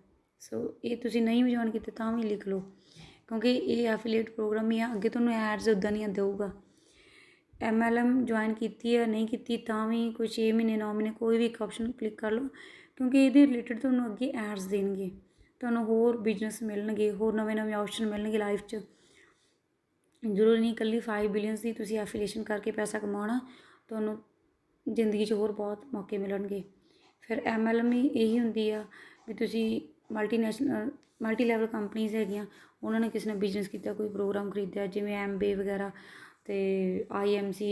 ਸੋ ਇਹ ਤੁਸੀਂ ਨਹੀਂ ਵੀ ਜੁਆਇਨ ਕੀਤਾ ਤਾਂ ਵੀ ਲਿਖ ਲਓ, ਕਿਉਂਕਿ ਇਹ ਐਫੀਲੇਟ ਪ੍ਰੋਗਰਾਮ ਹੀ ਆ, ਅੱਗੇ ਤੁਹਾਨੂੰ ਐਡਸ ਉੱਦਾਂ ਦੀਆਂ ਦੇਊਗਾ। MLM ਜੁਆਇਨ ਕੀਤੀ ਹੈ ਨਹੀਂ ਕੀਤੀ ਤਾਂ ਵੀ ਕੋਈ 6 ਮਹੀਨੇ 9 ਮਹੀਨੇ ਕੋਈ ਵੀ ਇੱਕ ਆਪਸ਼ਨ ਕਲਿੱਕ ਕਰ ਲਓ, ਕਿਉਂਕਿ ਇਹਦੇ ਰਿਲੇਟਡ ਤੁਹਾਨੂੰ ਅੱਗੇ ਐਡਸ ਦੇਣਗੇ, ਤੁਹਾਨੂੰ ਹੋਰ ਬਿਜ਼ਨਸ ਮਿਲਣਗੇ, ਹੋਰ ਨਵੇਂ ਆਪਸ਼ਨ ਮਿਲਣਗੇ ਲਾਈਫ 'ਚ। ਜ਼ਰੂਰੀ ਨਹੀਂ ਇਕੱਲੀ 5 ਬਿਲੀਅਨਸ ਦੀ ਤੁਸੀਂ ਐਫੀਲੀਏਸ਼ਨ ਕਰਕੇ ਪੈਸਾ ਕਮਾਉਣਾ, ਤੁਹਾਨੂੰ ਜ਼ਿੰਦਗੀ 'ਚ ਹੋਰ ਬਹੁਤ ਮੌਕੇ ਮਿਲਣਗੇ। ਫਿਰ MLM ਹੀ ਇਹੀ ਹੁੰਦੀ ਆ ਵੀ ਤੁਸੀਂ ਮਲਟੀ ਲੈਵਲ ਕੰਪਨੀਜ਼ ਹੈਗੀਆਂ, ਉਹਨਾਂ ਨੇ ਕਿਸੇ ਨੇ ਬਿਜ਼ਨਸ ਕੀਤਾ, ਕੋਈ ਪ੍ਰੋਗਰਾਮ ਖਰੀਦਿਆ ਜਿਵੇਂ MBA ਵਗੈਰਾ ਅਤੇ IMC,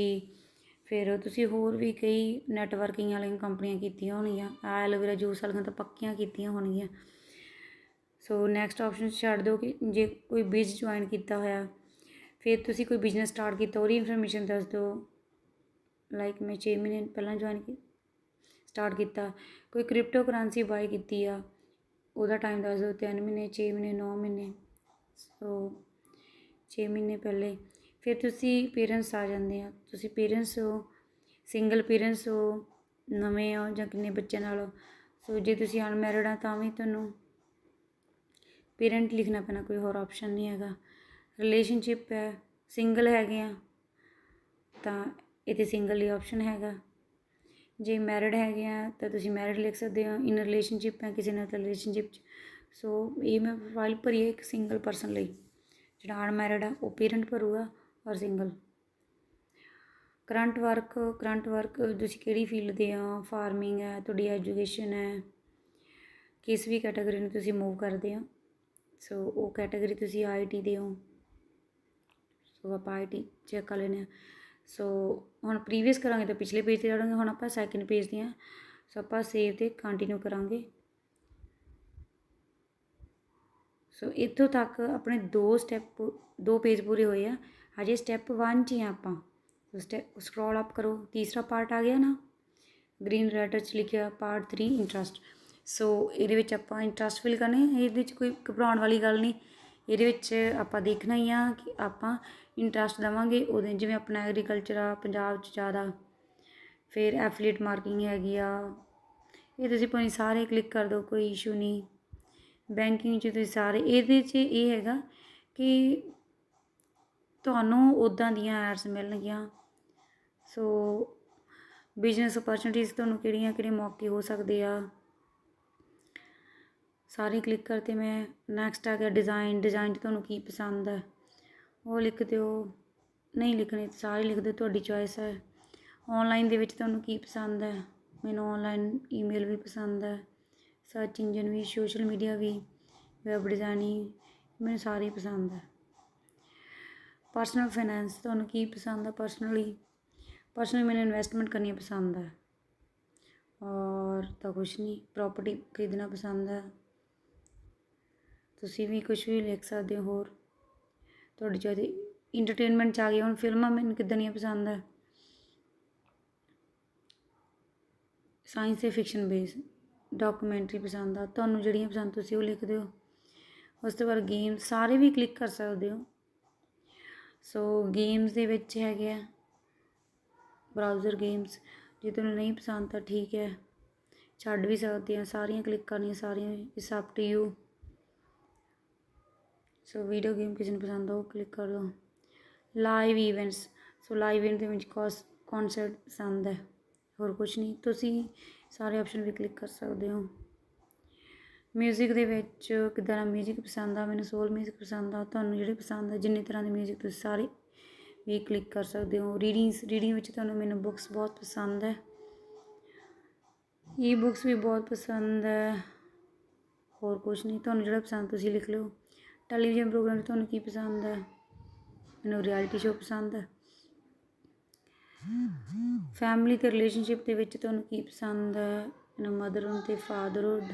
ਫਿਰ ਤੁਸੀਂ ਹੋਰ ਵੀ ਕਈ ਨੈਟਵਰਕਿੰਗ ਵਾਲੀਆਂ ਕੰਪਨੀਆਂ ਕੀਤੀਆਂ ਹੋਣਗੀਆਂ, ਐਲੋਵੇਰਾ ਜੂਸ ਵਾਲੀਆਂ ਤਾਂ ਪੱਕੀਆਂ ਕੀਤੀਆਂ ਹੋਣਗੀਆਂ। ਸੋ ਨੈਕਸਟ ਆਪਸ਼ਨ ਛੱਡ ਦਿਓ ਕਿ ਜੇ ਕੋਈ ਬਿਜ਼ ਜੁਆਇਨ ਕੀਤਾ ਹੋਇਆ, ਫਿਰ ਤੁਸੀਂ ਕੋਈ ਬਿਜ਼ਨਸ ਸਟਾਰਟ ਕੀਤਾ ਉਹਦੀ ਇਨਫੋਰਮੇਸ਼ਨ ਦੱਸ ਦਿਓ। ਲਾਈਕ ਮੈਂ 6 ਮਹੀਨੇ ਪਹਿਲਾਂ ਸਟਾਰਟ ਕੀਤਾ। ਕੋਈ ਕ੍ਰਿਪਟੋ ਕਰੰਸੀ ਬਾਏ ਕੀਤੀ ਆ ਉਹਦਾ ਟਾਈਮ ਦੱਸ ਦਿਓ, 3 ਮਹੀਨੇ 6 ਮਹੀਨੇ 9 ਮਹੀਨੇ। ਸੋ 6 ਮਹੀਨੇ ਪਹਿਲੇ। ਫਿਰ ਤੁਸੀਂ ਪੇਰੈਂਟਸ ਆ ਜਾਂਦੇ ਆ, ਤੁਸੀਂ ਪੇਰੈਂਟਸ ਹੋ, ਸਿੰਗਲ ਪੇਰੈਂਟਸ ਹੋ, ਨਵੇਂ ਹੋ ਜਾਂ ਕਿੰਨੇ ਬੱਚਿਆਂ ਨਾਲ ਹੋ। ਸੋ ਜੇ ਤੁਸੀਂ ਅਨਮੈਰਿਡ ਆ ਤਾਂ ਵੀ ਤੁਹਾਨੂੰ ਪੇਰੈਂਟ ਲਿਖਣਾ ਪੈਣਾ, ਕੋਈ ਹੋਰ ਆਪਸ਼ਨ ਨਹੀਂ ਹੈਗਾ। ਰਿਲੇਸ਼ਨਸ਼ਿਪ ਹੈ, ਸਿੰਗਲ ਹੈਗੇ ਆ ਤਾਂ ਇੱਥੇ ਸਿੰਗਲ ਹੀ ਆਪਸ਼ਨ ਹੈਗਾ। ਜੇ ਮੈਰਿਡ ਹੈਗੇ ਆ ਤਾਂ ਤੁਸੀਂ ਮੈਰਿਡ ਲਿਖ ਸਕਦੇ ਹੋ। ਇਨ ਰਿਲੇਸ਼ਨਸ਼ਿਪ ਹੈ ਕਿਸੇ ਨਾਲ ਤਾਂ ਰਿਲੇਸ਼ਨਸ਼ਿਪ 'ਚ। ਸੋ ਇਹ ਮੈਂ ਫਾਈਲ ਭਰੀ ਹੈ ਇੱਕ ਸਿੰਗਲ ਪਰਸਨ ਲਈ, ਜਿਹੜਾ ਅਨਮੈਰਿਡ ਆ ਉਹ ਪੇਰੈਂਟ ਭਰੂਗਾ ਔਰ ਸਿੰਗਲ। ਕਰੰਟ ਵਰਕ ਤੁਸੀਂ ਕਿਹੜੀ ਫੀਲਡ ਦੇ ਆ, ਫਾਰਮਿੰਗ ਹੈ, ਤੁਹਾਡੀ ਐਜੂਕੇਸ਼ਨ ਹੈ, ਕਿਸ ਵੀ ਕੈਟਾਗਰੀ ਨੂੰ ਤੁਸੀਂ ਮੂਵ ਕਰਦੇ ਹੋ। ਸੋ ਉਹ ਕੈਟਾਗਰੀ ਤੁਸੀਂ IT ਦੇ ਹੋ, ਸੋ ਆਪਾਂ IT ਚੈੱਕ ਕਰ ਲੈਂਦੇ ਹਾਂ। ਸੋ ਹੁਣ ਪ੍ਰੀਵੀਅਸ ਕਰਾਂਗੇ ਤਾਂ ਪਿਛਲੇ ਪੇਜ 'ਤੇ ਚੜਾਂਗੇ, ਹੁਣ ਆਪਾਂ ਸੈਕਿੰਡ ਪੇਜ ਦੀਆਂ। ਸੋ ਆਪਾਂ ਸੇਵ 'ਤੇ ਕੰਟੀਨਿਊ ਕਰਾਂਗੇ। ਸੋ ਇੱਥੋਂ ਤੱਕ ਆਪਣੇ 2 ਪੇਜ ਪੂਰੇ ਹੋਏ ਆ, ਹਜੇ ਸਟੈਪ 1 'ਚ ਹੀ ਆਪਾਂ। ਸਕਰੋਲ ਅਪ ਕਰੋ, ਤੀਸਰਾ ਪਾਰਟ ਆ ਗਿਆ ਨਾ, ਗ੍ਰੀਨ ਲੈਟਰ 'ਚ ਲਿਖਿਆ ਪਾਰਟ 3 ਇੰਟਰਸਟ। ਸੋ ਇਹਦੇ ਵਿੱਚ ਆਪਾਂ ਇੰਟਰਸਟ ਫਿਲ ਕਰਨੇ, ਇਹਦੇ 'ਚ ਕੋਈ ਘਬਰਾਉਣ ਵਾਲੀ ਗੱਲ ਨਹੀਂ। ਇਹਦੇ ਵਿੱਚ ਆਪਾਂ ਦੇਖਣਾ ਹੀ ਆ ਕਿ ਆਪਾਂ ਇੰਟਰਸਟ ਦੇਵਾਂਗੇ ਉਹਦੇ, ਜਿਵੇਂ ਆਪਣਾ ਐਗਰੀਕਲਚਰ ਆ ਪੰਜਾਬ 'ਚ ਜ਼ਿਆਦਾ, ਫਿਰ ਐਫੀਲੀਏਟ ਮਾਰਕੀਟਿੰਗ ਹੈਗੀ ਆ, ਇਹ ਤੁਸੀਂ ਭਾਵੇਂ ਸਾਰੇ ਕਲਿੱਕ ਕਰ ਦਿਓ, ਕੋਈ ਇਸ਼ੂ ਨਹੀਂ। ਬੈਂਕਿੰਗ 'ਚ ਤੁਸੀਂ ਸਾਰੇ, ਇਹਦੇ 'ਚ ਇਹ ਹੈਗਾ ਕਿ ਤੁਹਾਨੂੰ ਉੱਦਾਂ ਦੀਆਂ ਐਡਸ ਮਿਲਣਗੀਆਂ। ਸੋ ਬਿਜ਼ਨਸ ਓਪਰਚੁਨਿਟੀਜ਼ ਤੁਹਾਨੂੰ ਕਿਹੜੇ ਮੌਕੇ ਹੋ ਸਕਦੇ ਆ, ਸਾਰੇ ਕਲਿੱਕ ਕਰਤੇ ਮੈਂ। ਨੈਕਸਟ ਆ ਗਿਆ ਡਿਜ਼ਾਈਨ 'ਚ ਤੁਹਾਨੂੰ ਕੀ ਪਸੰਦ ਹੈ ਉਹ ਲਿਖ ਦਿਓ, ਨਹੀਂ ਲਿਖਣੇ ਸਾਰੇ ਲਿਖ ਦਿਓ, ਤੁਹਾਡੀ ਚੋਇਸ ਹੈ। ਔਨਲਾਈਨ ਦੇ ਵਿੱਚ ਤੁਹਾਨੂੰ ਕੀ ਪਸੰਦ ਹੈ, ਮੈਨੂੰ ਔਨਲਾਈਨ ਈਮੇਲ ਵੀ ਪਸੰਦ ਹੈ, ਸਰਚ ਇੰਜਨ ਵੀ, ਸੋਸ਼ਲ ਮੀਡੀਆ ਵੀ, ਵੈਬ ਡਿਜ਼ਾਇਨਿੰਗ, ਮੈਨੂੰ ਸਾਰੇ ਪਸੰਦ ਹੈ। ਪਰਸਨਲ ਫਾਈਨੈਂਸ ਤੁਹਾਨੂੰ ਕੀ ਪਸੰਦ ਹੈ, ਪਰਸਨਲੀ ਮੈਨੂੰ ਇਨਵੈਸਟਮੈਂਟ ਕਰਨੀ ਪਸੰਦ ਹੈ, ਔਰ ਤਾਂ ਕੁਛ ਨਹੀਂ, ਪ੍ਰੋਪਰਟੀ ਖਰੀਦਣਾ ਪਸੰਦ ਹੈ। ਤੁਸੀਂ ਵੀ ਕੁਛ ਵੀ ਲਿਖ ਸਕਦੇ ਹੋ ਹੋਰ, ਤੁਹਾਡੀ ਚਾਹੀਦੀ। ਇੰਟਰਟੇਨਮੈਂਟ 'ਚ ਆ ਗਈ, ਹੁਣ ਫਿਲਮਾਂ ਮੈਨੂੰ ਕਿੱਦਾਂ ਦੀਆਂ ਪਸੰਦ ਹੈ, ਸਾਇੰਸ ਅਤੇ ਫਿਕਸ਼ਨ ਬੇਸ, ਡਾਕੂਮੈਂਟਰੀ ਪਸੰਦ ਆ, ਤੁਹਾਨੂੰ ਜਿਹੜੀਆਂ ਪਸੰਦ ਤੁਸੀਂ ਉਹ ਲਿਖ ਦਿਓ। ਉਸ ਤੋਂ ਬਾਅਦ ਗੇਮ ਸਾਰੇ ਵੀ ਕਲਿੱਕ ਕਰ ਸਕਦੇ ਹੋ। ਸੋ ਗੇਮਸ ਦੇ ਵਿੱਚ ਹੈਗੇ ਆ ਬਰਾਊਜ਼ਰ ਗੇਮਸ, ਜੇ ਤੁਹਾਨੂੰ ਨਹੀਂ ਪਸੰਦ ਤਾਂ ਠੀਕ ਹੈ, ਛੱਡ ਵੀ ਸਕਦੇ ਆ, ਸਾਰੀਆਂ ਕਲਿੱਕ ਕਰਨੀਆਂ ਸਾਰੀਆਂ, it's up to you. So video game ਕਿਸੇ ਨੂੰ ਪਸੰਦ ਆ ਉਹ ਕਲਿੱਕ ਕਰ ਦਿਓ। Live events, so live event ਦੇ ਵਿੱਚ ਕੌਨਸਰਟ ਪਸੰਦ ਹੈ, ਹੋਰ ਕੁਛ ਨਹੀਂ, ਤੁਸੀਂ ਸਾਰੇ ਆਪਸ਼ਨ ਵੀ ਕਲਿੱਕ ਕਰ ਸਕਦੇ ਹੋ। ਮਿਊਜ਼ਿਕ ਦੇ ਵਿੱਚ ਕਿੱਦਾਂ ਦਾ ਮਿਊਜ਼ਿਕ ਪਸੰਦ ਆ, ਮੈਨੂੰ ਸੋਲ ਮਿਊਜ਼ਿਕ ਪਸੰਦ ਆ, ਤੁਹਾਨੂੰ ਜਿਹੜੇ ਪਸੰਦ ਆ ਜਿੰਨੇ ਤਰ੍ਹਾਂ ਦੇ ਮਿਊਜ਼ਿਕ ਤੁਸੀਂ ਸਾਰੇ ਵੀ ਕਲਿੱਕ ਕਰ ਸਕਦੇ ਹੋ। ਰੀਡਿੰਗ ਵਿੱਚ ਤੁਹਾਨੂੰ ਮੈਨੂੰ ਬੁੱਕਸ ਬਹੁਤ ਪਸੰਦ ਹੈ, ਈ ਬੁੱਕਸ ਵੀ ਬਹੁਤ ਪਸੰਦ ਹੈ। ਹੋਰ ਕੁਛ ਨਹੀਂ, ਤੁਹਾਨੂੰ ਜਿਹੜਾ ਪਸੰਦ ਤੁਸੀਂ ਲਿਖ ਲਓ। ਟੈਲੀਵਿਜ਼ਨ ਪ੍ਰੋਗਰਾਮ 'ਚ ਤੁਹਾਨੂੰ ਕੀ ਪਸੰਦ ਹੈ? ਮੈਨੂੰ ਰਿਐਲਿਟੀ ਸ਼ੋ ਪਸੰਦ ਹੈ। ਫੈਮਿਲੀ ਅਤੇ ਰਿਲੇਸ਼ਨਸ਼ਿਪ ਦੇ ਵਿੱਚ ਤੁਹਾਨੂੰ ਕੀ ਪਸੰਦ ਹੈ? ਮੈਨੂੰ ਮਦਰਹੁੱਡ ਅਤੇ ਫਾਦਰਹੁੱਡ।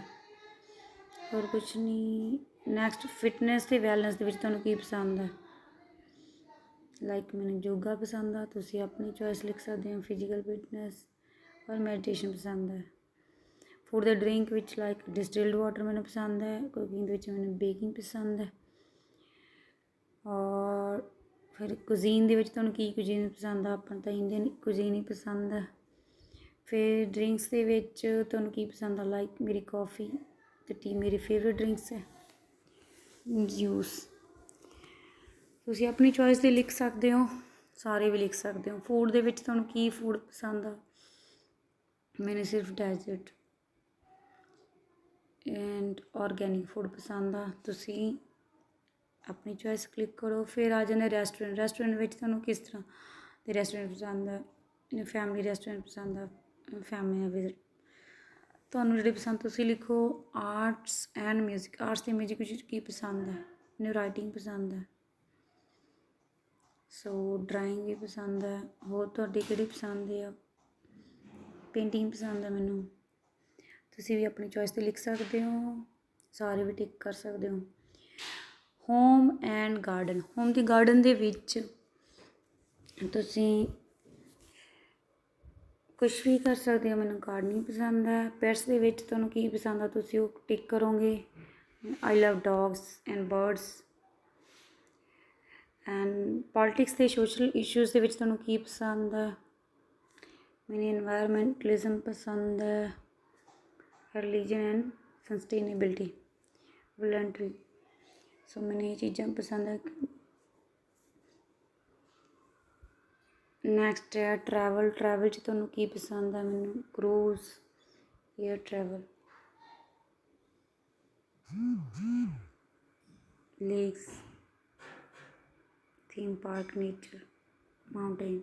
ਹੋਰ ਕੁਛ ਨਹੀਂ। ਨੈਕਸਟ ਫਿਟਨੈਸ ਅਤੇ ਵੈਲਨੈਸ ਦੇ ਵਿੱਚ ਤੁਹਾਨੂੰ ਕੀ ਪਸੰਦ ਹੈ? ਲਾਈਕ ਮੈਨੂੰ ਯੋਗਾ ਪਸੰਦ ਆ, ਤੁਸੀਂ ਆਪਣੀ ਚੋਇਸ ਲਿਖ ਸਕਦੇ ਹੋ। ਫਿਜ਼ੀਕਲ ਫਿਟਨੈਸ ਔਰ ਮੈਡੀਟੇਸ਼ਨ ਪਸੰਦ ਹੈ। ਫੂਡ ਦੇ ਡਰਿੰਕ ਵਿੱਚ ਲਾਈਕ ਡਿਸਟਿਲਡ ਵਾਟਰ ਮੈਨੂੰ ਪਸੰਦ ਹੈ। ਕੁਕਿੰਗ ਦੇ ਵਿੱਚ ਮੈਨੂੰ ਬੇਕਿੰਗ ਪਸੰਦ ਹੈ। ਔਰ ਫਿਰ ਕੁਜ਼ੀਨ ਦੇ ਵਿੱਚ ਤੁਹਾਨੂੰ ਕੀ ਕੁਜ਼ੀਨ ਪਸੰਦ ਆ? ਆਪਾਂ ਤਾਂ ਇੰਡੀਅਨ ਕੁਜ਼ੀਨ ਹੀ ਪਸੰਦ ਹੈ। ਫਿਰ ਡਰਿੰਕਸ ਦੇ ਵਿੱਚ ਤੁਹਾਨੂੰ ਕੀ ਪਸੰਦ ਆ? ਲਾਈਕ ਮੇਰੀ ਕੌਫੀ ਅਤੇ ਟੀ ਮੇਰੀ ਫੇਵਰੇਟ ਡਰਿੰਕਸ ਹੈ। ਜੂਸ ਤੁਸੀਂ ਆਪਣੀ ਚੋਇਸ ਦੇ ਲਿਖ ਸਕਦੇ ਹੋ, ਸਾਰੇ ਵੀ ਲਿਖ ਸਕਦੇ ਹੋ। ਫੂਡ ਦੇ ਵਿੱਚ ਤੁਹਾਨੂੰ ਕੀ ਫੂਡ ਪਸੰਦ ਆ? ਮੈਨੂੰ ਸਿਰਫ ਡੈਜ਼ਰਟ ਐਂਡ ਔਰਗੈਨਿਕ ਫੂਡ ਪਸੰਦ ਆ। ਤੁਸੀਂ ਆਪਣੀ ਚੋਇਸ ਕਲਿੱਕ ਕਰੋ। ਫਿਰ ਆ ਜਾਂਦੇ ਰੈਸਟੋਰੈਂਟ ਵਿੱਚ ਤੁਹਾਨੂੰ ਕਿਸ ਤਰ੍ਹਾਂ ਦੇ ਰੈਸਟੋਰੈਂਟ ਪਸੰਦ ਆ? ਮੈਨੂੰ ਫੈਮਿਲੀ ਰੈਸਟੋਰੈਂਟ ਪਸੰਦ ਆ, ਫੈਮਿਲੀ ਨਾਲ ਵਿਜ਼ਿਟ। ਤੁਹਾਨੂੰ ਜਿਹੜੇ ਪਸੰਦ ਤੁਸੀਂ ਲਿਖੋ। ਆਰਟਸ ਐਂਡ ਮਿਊਜ਼ਿਕ, ਆਰਟਸ ਅਤੇ ਮਿਊਜ਼ਿਕ ਵਿੱਚ ਕੀ ਪਸੰਦ ਹੈ? ਮੈਨੂੰ ਰਾਈਟਿੰਗ ਪਸੰਦ ਹੈ। ਸੋ ਡਰਾਇੰਗ ਵੀ ਪਸੰਦ ਹੈ। ਹੋਰ ਤੁਹਾਡੀ ਕਿਹੜੀ ਪਸੰਦ ਆ? ਪੇਂਟਿੰਗ ਪਸੰਦ ਹੈ ਮੈਨੂੰ। ਤੁਸੀਂ ਵੀ ਆਪਣੀ ਚੋਇਸ 'ਤੇ ਲਿਖ ਸਕਦੇ ਹੋ, ਸਾਰੇ ਵੀ ਟਿਕ ਕਰ ਸਕਦੇ ਹੋ। ਹੋਮ ਐਂਡ ਗਾਰਡਨ, ਹੋਮ ਅਤੇ ਗਾਰਡਨ ਦੇ ਵਿੱਚ ਤੁਸੀਂ ਕੁਛ ਵੀ ਕਰ ਸਕਦੇ ਹੋ। ਮੈਨੂੰ ਗਾਰਡਨਿੰਗ ਪਸੰਦ ਹੈ। ਪੈਟਸ ਦੇ ਵਿੱਚ ਤੁਹਾਨੂੰ ਕੀ ਪਸੰਦ ਆ? ਤੁਸੀਂ ਉਹ ਟਿਕ ਕਰੋਗੇ। I love dogs and birds. And politics ਅਤੇ ਸੋਸ਼ਲ ਇਸ਼ੂਜ਼ ਦੇ ਵਿੱਚ ਤੁਹਾਨੂੰ ਕੀ ਪਸੰਦ ਹੈ? ਮੈਨੂੰ ਇਨਵਾਇਰਮੈਂਟਲਿਜ਼ਮ ਪਸੰਦ ਹੈ। Religion and sustainability, voluntary. So ਮੈਨੂੰ ਇਹ ਚੀਜ਼ਾਂ ਪਸੰਦ ਹੈ। ਨੈਕਸਟ ਹੈ ਟਰੈਵਲ 'ਚ ਤੁਹਾਨੂੰ ਕੀ ਪਸੰਦ ਹੈ? ਮੈਨੂੰ cruise, air travel, lakes, theme park, nature, mountain,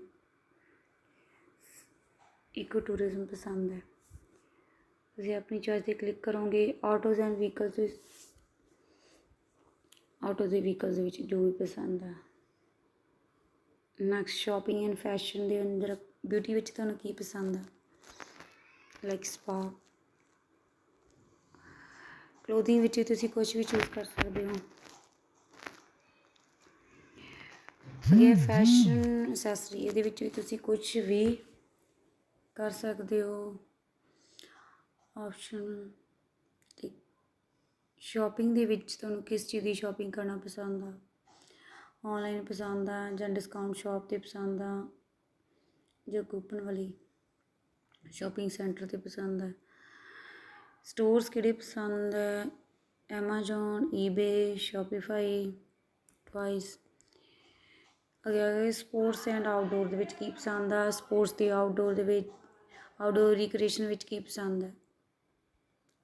eco tourism ਪਸੰਦ ਹੈ। ਤੁਸੀਂ ਆਪਣੀ ਚੋਇਸ 'ਤੇ ਕਲਿੱਕ ਕਰੋਗੇ। ਆਟੋਜ਼ ਐਂਡ ਵਹੀਕਲਸ ਦੇ ਵਿੱਚ ਜੋ ਵੀ ਪਸੰਦ ਆ। ਨੈਕਸਟ ਸ਼ੋਪਿੰਗ ਐਂਡ ਫੈਸ਼ਨ ਦੇ ਅੰਦਰ ਬਿਊਟੀ ਵਿੱਚ ਤੁਹਾਨੂੰ ਕੀ ਪਸੰਦ ਆ? Like spa. ਕਲੋਥਿੰਗ ਵਿੱਚ ਤੁਸੀਂ ਕੁਛ ਵੀ ਚੂਜ਼ ਕਰ ਸਕਦੇ ਹੋ। ਇਹ ਫੈਸ਼ਨ ਅਸੈਸਰੀ, ਇਹਦੇ ਵਿੱਚ ਵੀ ਤੁਸੀਂ ਕੁਛ ਵੀ ਕਰ ਸਕਦੇ ਹੋ ਆਪਸ਼ਨ। ਅਤੇ ਸ਼ੋਪਿੰਗ ਦੇ ਵਿੱਚ ਤੁਹਾਨੂੰ ਕਿਸ ਚੀਜ਼ ਦੀ ਸ਼ੋਪਿੰਗ ਕਰਨਾ ਪਸੰਦ ਆ? ਔਨਲਾਈਨ ਪਸੰਦ ਆ ਜਾਂ ਡਿਸਕਾਊਂਟ ਸ਼ੋਪ 'ਤੇ ਪਸੰਦ ਆ ਜਾਂ ਕੂਪਨ ਵਾਲੀ ਸ਼ੋਪਿੰਗ ਸੈਂਟਰ 'ਤੇ ਪਸੰਦ ਹੈ? ਸਟੋਰਸ ਕਿਹੜੇ ਪਸੰਦ ਹੈ? Amazon, eBay, Shopify, twice. ਅੱਗੇ ਸਪੋਰਟਸ ਐਂਡ ਆਊਟਡੋਰ ਦੇ ਵਿੱਚ ਕੀ ਪਸੰਦ ਆ? ਸਪੋਰਟਸ ਅਤੇ ਆਊਟਡੋਰ ਰਿਕ੍ਰੀਏਸ਼ਨ ਵਿੱਚ ਕੀ ਪਸੰਦ ਹੈ?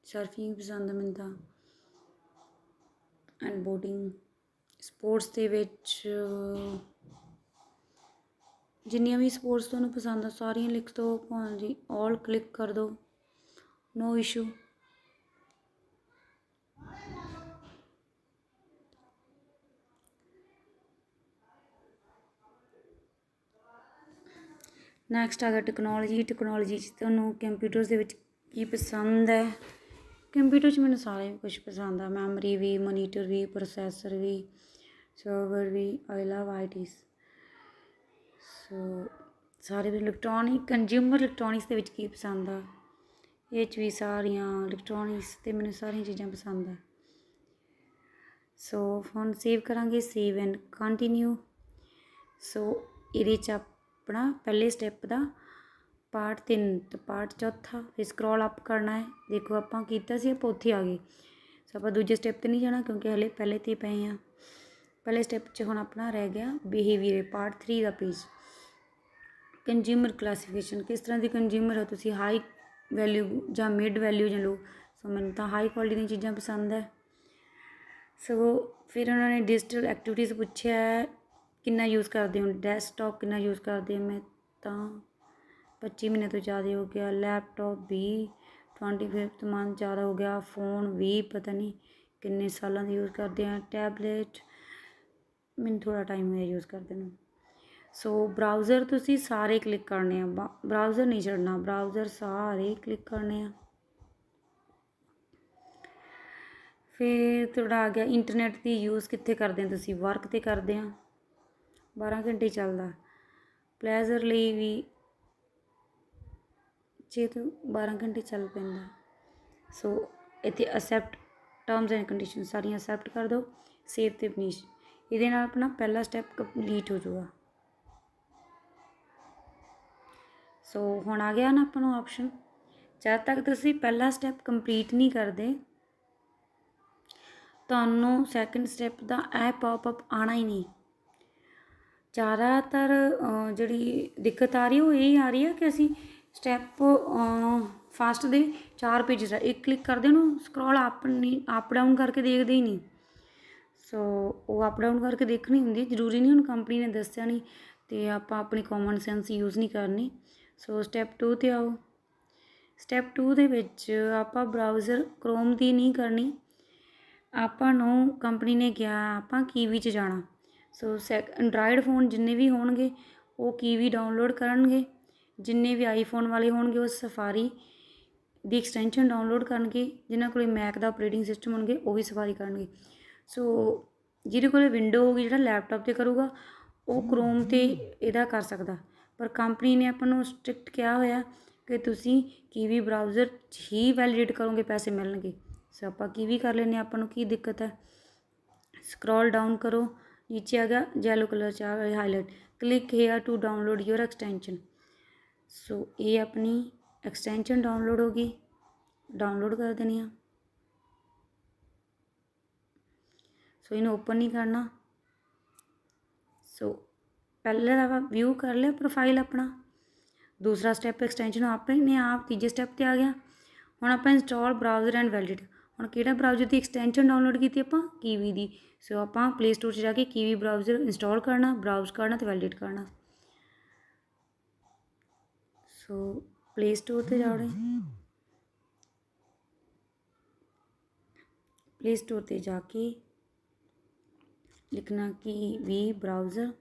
ਸਰਫਿੰਗ ਪਸੰਦ ਹੈ ਮੈਨੂੰ ਤਾਂ, ਐਂਡ ਬੋਟਿੰਗ। ਸਪੋਰਟਸ ਦੇ ਵਿੱਚ ਜਿੰਨੀਆਂ ਵੀ ਸਪੋਰਟਸ ਤੁਹਾਨੂੰ ਪਸੰਦ ਆ ਸਾਰੀਆਂ ਲਿਖ ਦਿਓ। ਭਾਵੇਂ ਆਲ ਕਲਿੱਕ ਕਰ ਦਿਓ, ਨੋ ਇਸ਼ੂ। ਨੈਕਸਟ ਆ ਗਿਆ ਟੈਕਨੋਲੋਜੀ 'ਚ ਤੁਹਾਨੂੰ ਕੰਪਿਊਟਰਸ ਦੇ ਵਿੱਚ ਕੀ ਪਸੰਦ ਹੈ? ਕੰਪਿਊਟਰ 'ਚ ਮੈਨੂੰ ਸਾਰੇ ਕੁਛ ਪਸੰਦ ਆ। ਮੈਮਰੀ ਵੀ, ਮੋਨੀਟਰ ਵੀ, ਪ੍ਰੋਸੈਸਰ ਵੀ, ਸਰਵਰ ਵੀ। ਆਈ ਲਵ ITs। ਸੋ ਸਾਰੇ ਕੰਜ਼ਿਊਮਰ ਇਲੈਕਟ੍ਰੋਨਿਕਸ ਦੇ ਵਿੱਚ ਕੀ ਪਸੰਦ ਆ? ਇਹ 'ਚ ਵੀ ਸਾਰੀਆਂ ਇਲੈਕਟ੍ਰੋਨਿਕਸ ਅਤੇ ਮੈਨੂੰ ਸਾਰੀਆਂ ਚੀਜ਼ਾਂ ਪਸੰਦ ਆ। ਸੋ ਹੁਣ ਸੇਵ ਕਰਾਂਗੇ, ਸੇਵ ਐਂਡ ਕੰਟੀਨਿਊ। ਸੋ ਇਹਦੇ 'ਚ ਆਪਣਾ ਪਹਿਲੇ ਸਟੈਪ ਦਾ ਪਾਰਟ 3 ਅਤੇ ਪਾਰਟ ਚੌਥਾ। ਫਿਰ ਸਕਰੋਲ ਅਪ ਕਰਨਾ ਹੈ। ਦੇਖੋ ਆਪਾਂ ਕੀਤਾ ਸੀ, ਆਪਾਂ ਉੱਥੇ ਆ ਗਏ। ਸੋ ਆਪਾਂ ਦੂਜੇ ਸਟੈਪ 'ਤੇ ਨਹੀਂ ਜਾਣਾ ਕਿਉਂਕਿ ਹਲੇ ਪਹਿਲੇ 'ਤੇ ਪਏ ਹਾਂ। ਪਹਿਲੇ ਸਟੈਪ 'ਚ ਹੁਣ ਆਪਣਾ ਰਹਿ ਗਿਆ ਬਿਹੇਵੀਅਰ, ਪਾਰਟ 3 ਦਾ ਪੇਜ। ਕੰਜ਼ਿਊਮਰ ਕਲਾਸੀਫਿਕੇਸ਼ਨ, ਕਿਸ ਤਰ੍ਹਾਂ ਦੀ ਕੰਜ਼ਿਊਮਰ ਹੋ ਤੁਸੀਂ? ਹਾਈ ਵੈਲਿਊ ਜਾਂ ਮਿਡ ਵੈਲਿਊ ਜਾਂ ਲੋ? ਸੋ ਮੈਨੂੰ ਤਾਂ ਹਾਈ ਕੁਆਲਿਟੀ ਦੀਆਂ ਚੀਜ਼ਾਂ ਪਸੰਦ ਹੈ। ਸੋ ਫਿਰ ਉਹਨਾਂ ਨੇ ਡਿਜੀਟਲ ਐਕਟੀਵਿਟੀਜ਼ ਪੁੱਛਿਆ ਹੈ। ਕਿੰਨਾ ਯੂਜ਼ ਕਰਦੇ ਹੋ, ਡੈਸਕਟਾਪ ਕਿੰਨਾ ਯੂਜ਼ ਕਰਦੇ ਹੋ। ਮੈਂ ਤਾਂ 25 ਮਹੀਨੇ ਤੋਂ ਜ਼ਿਆਦਾ ਹੋ ਗਿਆ। ਲੈਪਟਾਪ ਵੀ 25 ਮੰਥ ਜ਼ਿਆਦਾ ਹੋ ਗਿਆ। ਫ਼ੋਨ ਵੀ ਪਤਾ ਨਹੀਂ ਕਿੰਨੇ ਸਾਲਾਂ ਦੀ ਯੂਜ਼ ਕਰਦੇ ਹਾਂ। ਟੈਬਲੇਟ ਮੈਨੂੰ ਥੋੜ੍ਹਾ ਟਾਈਮ ਹੋਇਆ ਯੂਜ਼ ਕਰਦੇ ਨੂੰ। ਸੋ ਬਰਾਊਜ਼ਰ ਤੁਸੀਂ ਸਾਰੇ ਕਲਿੱਕ ਕਰਨੇ ਆ, ਬਰਾਊਜ਼ਰ ਨਹੀਂ ਛੱਡਣਾ, ਬਰਾਊਜ਼ਰ ਸਾਰੇ ਕਲਿੱਕ ਕਰਨੇ ਆ। ਫਿਰ ਤੁਹਾਡਾ ਆ ਗਿਆ ਇੰਟਰਨੈਟ ਦੀ ਯੂਜ਼ ਕਿੱਥੇ ਕਰਦੇ ਆ ਤੁਸੀਂ, ਵਰਕ 'ਤੇ ਕਰਦੇ ਆ, 12 ਘੰਟੇ ਚੱਲਦਾ। ਪਲੈਜ਼ਰ ਲਈ ਵੀ 6 ਤੋਂ 12 ਘੰਟੇ ਚੱਲ ਪੈਂਦਾ। ਸੋ ਇੱਥੇ ਅਸੈਪਟ ਟਰਮਸ ਐਂਡ ਕੰਡੀਸ਼ਨ ਸਾਰੀਆਂ ਅਸੈਪਟ ਕਰ ਦਿਓ, ਸੇਵ 'ਤੇ ਫਿਨਿਸ਼। ਇਹਦੇ ਨਾਲ ਆਪਣਾ ਪਹਿਲਾ ਸਟੈਪ ਕੰਪਲੀਟ ਹੋ ਜਾਊਗਾ। ਸੋ ਹੁਣ ਆ ਗਿਆ ਨਾ ਆਪਾਂ ਨੂੰ ਆਪਸ਼ਨ। ਜਦ ਤੱਕ ਤੁਸੀਂ ਪਹਿਲਾ ਸਟੈਪ ਕੰਪਲੀਟ ਨਹੀਂ ਕਰਦੇ ਤੁਹਾਨੂੰ ਸੈਕਿੰਡ ਸਟੈਪ ਦਾ ਇਹ ਪੋਪਅਪ ਆਉਣਾ ਹੀ ਨਹੀਂ। ਜ਼ਿਆਦਾਤਰ ਜਿਹੜੀ ਦਿੱਕਤ ਆ ਰਹੀ ਉਹ ਇਹ ਆ ਰਹੀ ਹੈ ਕਿ ਅਸੀਂ ਸਟੈਪ ਫਾਸਟ ਦੇ 4 ਪੇਜਸ ਆ, ਇੱਕ ਕਲਿੱਕ ਕਰਦੇ ਉਹਨੂੰ ਸਕਰੋਲ ਅਪ ਡਾਊਨ ਕਰਕੇ ਦੇਖਦੇ ਹੀ ਨਹੀਂ। ਸੋ ਉਹ ਅਪ ਡਾਊਨ ਕਰਕੇ ਦੇਖਣੀ ਹੁੰਦੀ, ਜ਼ਰੂਰੀ ਨਹੀਂ ਹੁਣ ਕੰਪਨੀ ਨੇ ਦੱਸਿਆ ਨਹੀਂ ਅਤੇ ਆਪਾਂ ਆਪਣੀ ਕਾਮਨ ਸੈਂਸ ਯੂਜ਼ ਨਹੀਂ ਕਰਨੀ। ਸੋ ਸਟੈਪ 2 'ਤੇ ਆਓ। ਸਟੈਪ 2 ਦੇ ਵਿੱਚ ਆਪਾਂ ਬਰਾਊਜ਼ਰ ਕ੍ਰੋਮ ਦੀ ਨਹੀਂ ਕਰਨੀ, ਆਪਾਂ ਨੂੰ ਕੰਪਨੀ ਨੇ ਕਿਹਾ ਆਪਾਂ ਕੀਵੀ 'ਚ ਜਾਣਾ। ਸੋ ਐਂਡਰਾਇਡ ਫੋਨ ਜਿੰਨੇ ਵੀ ਹੋਣਗੇ ਉਹ ਕੀਵੀ ਡਾਊਨਲੋਡ ਕਰਨਗੇ, ਜਿੰਨੇ ਵੀ ਆਈਫੋਨ ਵਾਲੇ ਹੋਣਗੇ ਉਹ ਸਫਾਰੀ ਦੀ ਐਕਸਟੈਂਸ਼ਨ ਡਾਊਨਲੋਡ ਕਰਨਗੇ, ਜਿਨ੍ਹਾਂ ਕੋਲ ਮੈਕ ਦਾ ਆਪਰੇਟਿੰਗ ਸਿਸਟਮ ਹੋਣਗੇ ਉਹ ਵੀ ਸਫਾਰੀ ਕਰਨਗੇ। ਸੋ ਜਿਹਦੇ ਕੋਲ ਵਿੰਡੋ ਹੋਊਗੀ, ਜਿਹੜਾ ਲੈਪਟਾਪ 'ਤੇ ਕਰੂਗਾ ਉਹ ਕ੍ਰੋਮ 'ਤੇ ਇਹਦਾ ਕਰ ਸਕਦਾ। ਪਰ ਕੰਪਨੀ ਨੇ ਆਪਾਂ ਨੂੰ ਸਟ੍ਰਿਕਟ ਕਿਹਾ ਹੋਇਆ ਕਿ ਤੁਸੀਂ ਕੀਵੀ ਬਰਾਊਜ਼ਰ 'ਚ ਹੀ ਵੈਲੀਡੇਟ ਕਰੋਗੇ ਪੈਸੇ ਮਿਲਣਗੇ। ਸੋ ਆਪਾਂ ਕੀਵੀ ਕਰ ਲੈਂਦੇ ਹਾਂ, ਆਪਾਂ ਨੂੰ ਕੀ ਦਿੱਕਤ ਹੈ। ਸਕਰੋਲ ਡਾਊਨ ਕਰੋ, ਨੀਚੇ ਆ ਗਿਆ ਯੈਲੋ ਕਲਰ 'ਚ ਆ ਗਿਆ highlight, click here to download your extension. So ਇਹ ਆਪਣੀ ਐਕਸਟੈਂਸ਼ਨ ਡਾਊਨਲੋਡ ਹੋ ਗਈ, ਡਾਊਨਲੋਡ ਕਰ ਦੇਣੀ ਆ। ਸੋ ਇਹਨੂੰ ਓਪਨ ਨਹੀਂ ਕਰਨਾ। ਸੋ ਪਹਿਲੇ ਦਾ ਵਿਊ ਕਰ ਲਿਆ ਪ੍ਰੋਫਾਈਲ ਆਪਣਾ। ਦੂਸਰਾ ਸਟੈਪ ਐਕਸਟੈਂਸ਼ਨ ਆਪਣੇ ਆਪ ਤੀਜੇ ਸਟੈਪ 'ਤੇ ਆ ਗਿਆ। ਹੁਣ ਆਪਾਂ ਇੰਸਟਾਲ ਬਰਾਊਜ਼ਰ ਐਂਡ ਵੈਲਿਡ। ਹੁਣ ਕਿਹੜਾ ਬਰਾਊਜ਼ਰ ਦੀ ਐਕਸਟੈਂਸ਼ਨ ਡਾਊਨਲੋਡ ਕੀਤੀ ਆਪਾਂ, ਕੀਵੀ ਦੀ। ਸੋ ਆਪਾਂ ਪਲੇ ਸਟੋਰ 'ਚ ਜਾ ਕੇ ਕੀਵੀ ਬਰਾਊਜ਼ਰ ਇੰਸਟਾਲ ਕਰਨਾ, ਬਰਾਊਜ਼ ਕਰਨਾ ਅਤੇ ਵੈਲਿਡੇਟ ਕਰਨਾ। ਸੋ ਪਲੇ ਸਟੋਰ 'ਤੇ ਜਾਓ, ਪਲੇ ਸਟੋਰ 'ਤੇ ਜਾ ਕੇ ਲਿਖਣਾ ਕੀਵੀ ਬਰਾਊਜ਼ਰ।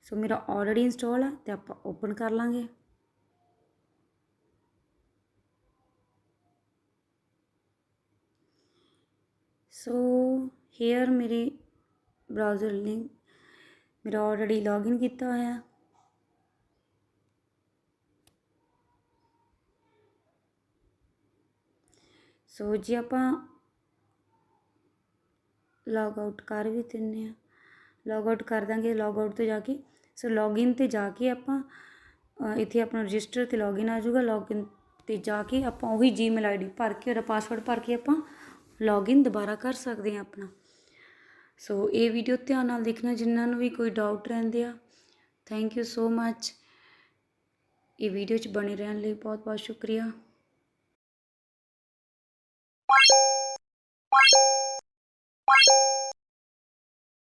ਸੋ ਮੇਰਾ ਆਲਰੇਡੀ ਇੰਸਟਾਲ ਹੈ ਅਤੇ ਆਪਾਂ ਓਪਨ ਕਰ ਲਾਂਗੇ। ਸੋ ਹੇਅਰ ਮੇਰੇ ਬਰਾਊਜ਼ਰ ਲਿੰਕ ਮੇਰਾ ਆਲਰੇਡੀ ਲੌਗਇਨ ਕੀਤਾ ਹੋਇਆ। ਸੋ ਜੇ ਆਪਾਂ ਲੌਗ ਆਊਟ ਕਰ ਵੀ ਦਿੰਦੇ ਹਾਂ, ਲੌਗ ਆਊਟ ਕਰ ਦਾਂਗੇ, ਲੌਗ ਆਊਟ 'ਤੇ ਜਾ ਕੇ ਸੋ ਲੌਗਇਨ 'ਤੇ ਜਾ ਕੇ ਆਪਾਂ ਇੱਥੇ ਆਪਣਾ ਰਜਿਸਟਰ 'ਤੇ ਲੌਗਇਨ ਆ ਜਾਊਗਾ। ਲੌਗਇਨ 'ਤੇ ਜਾ ਕੇ ਆਪਾਂ ਉਹੀ ਜੀਮੇਲ ਆਈਡੀ ਭਰ ਕੇ ਉਹਦਾ ਪਾਸਵਰਡ ਭਰ ਕੇ ਆਪਾਂ ਲੌਗਇਨ ਦੁਬਾਰਾ ਕਰ ਸਕਦੇ ਹਾਂ ਆਪਣਾ। ਸੋ ਇਹ ਵੀਡੀਓ ਧਿਆਨ ਨਾਲ ਦੇਖਣਾ ਜਿਨ੍ਹਾਂ ਨੂੰ ਵੀ ਕੋਈ ਡਾਊਟ ਰਹਿੰਦੇ ਆ। ਥੈਂਕ ਯੂ ਸੋ ਮੱਚ। ਇਹ ਵੀਡੀਓ 'ਚ ਬਣੇ ਰਹਿਣ ਲਈ ਬਹੁਤ ਬਹੁਤ ਸ਼ੁਕਰੀਆ।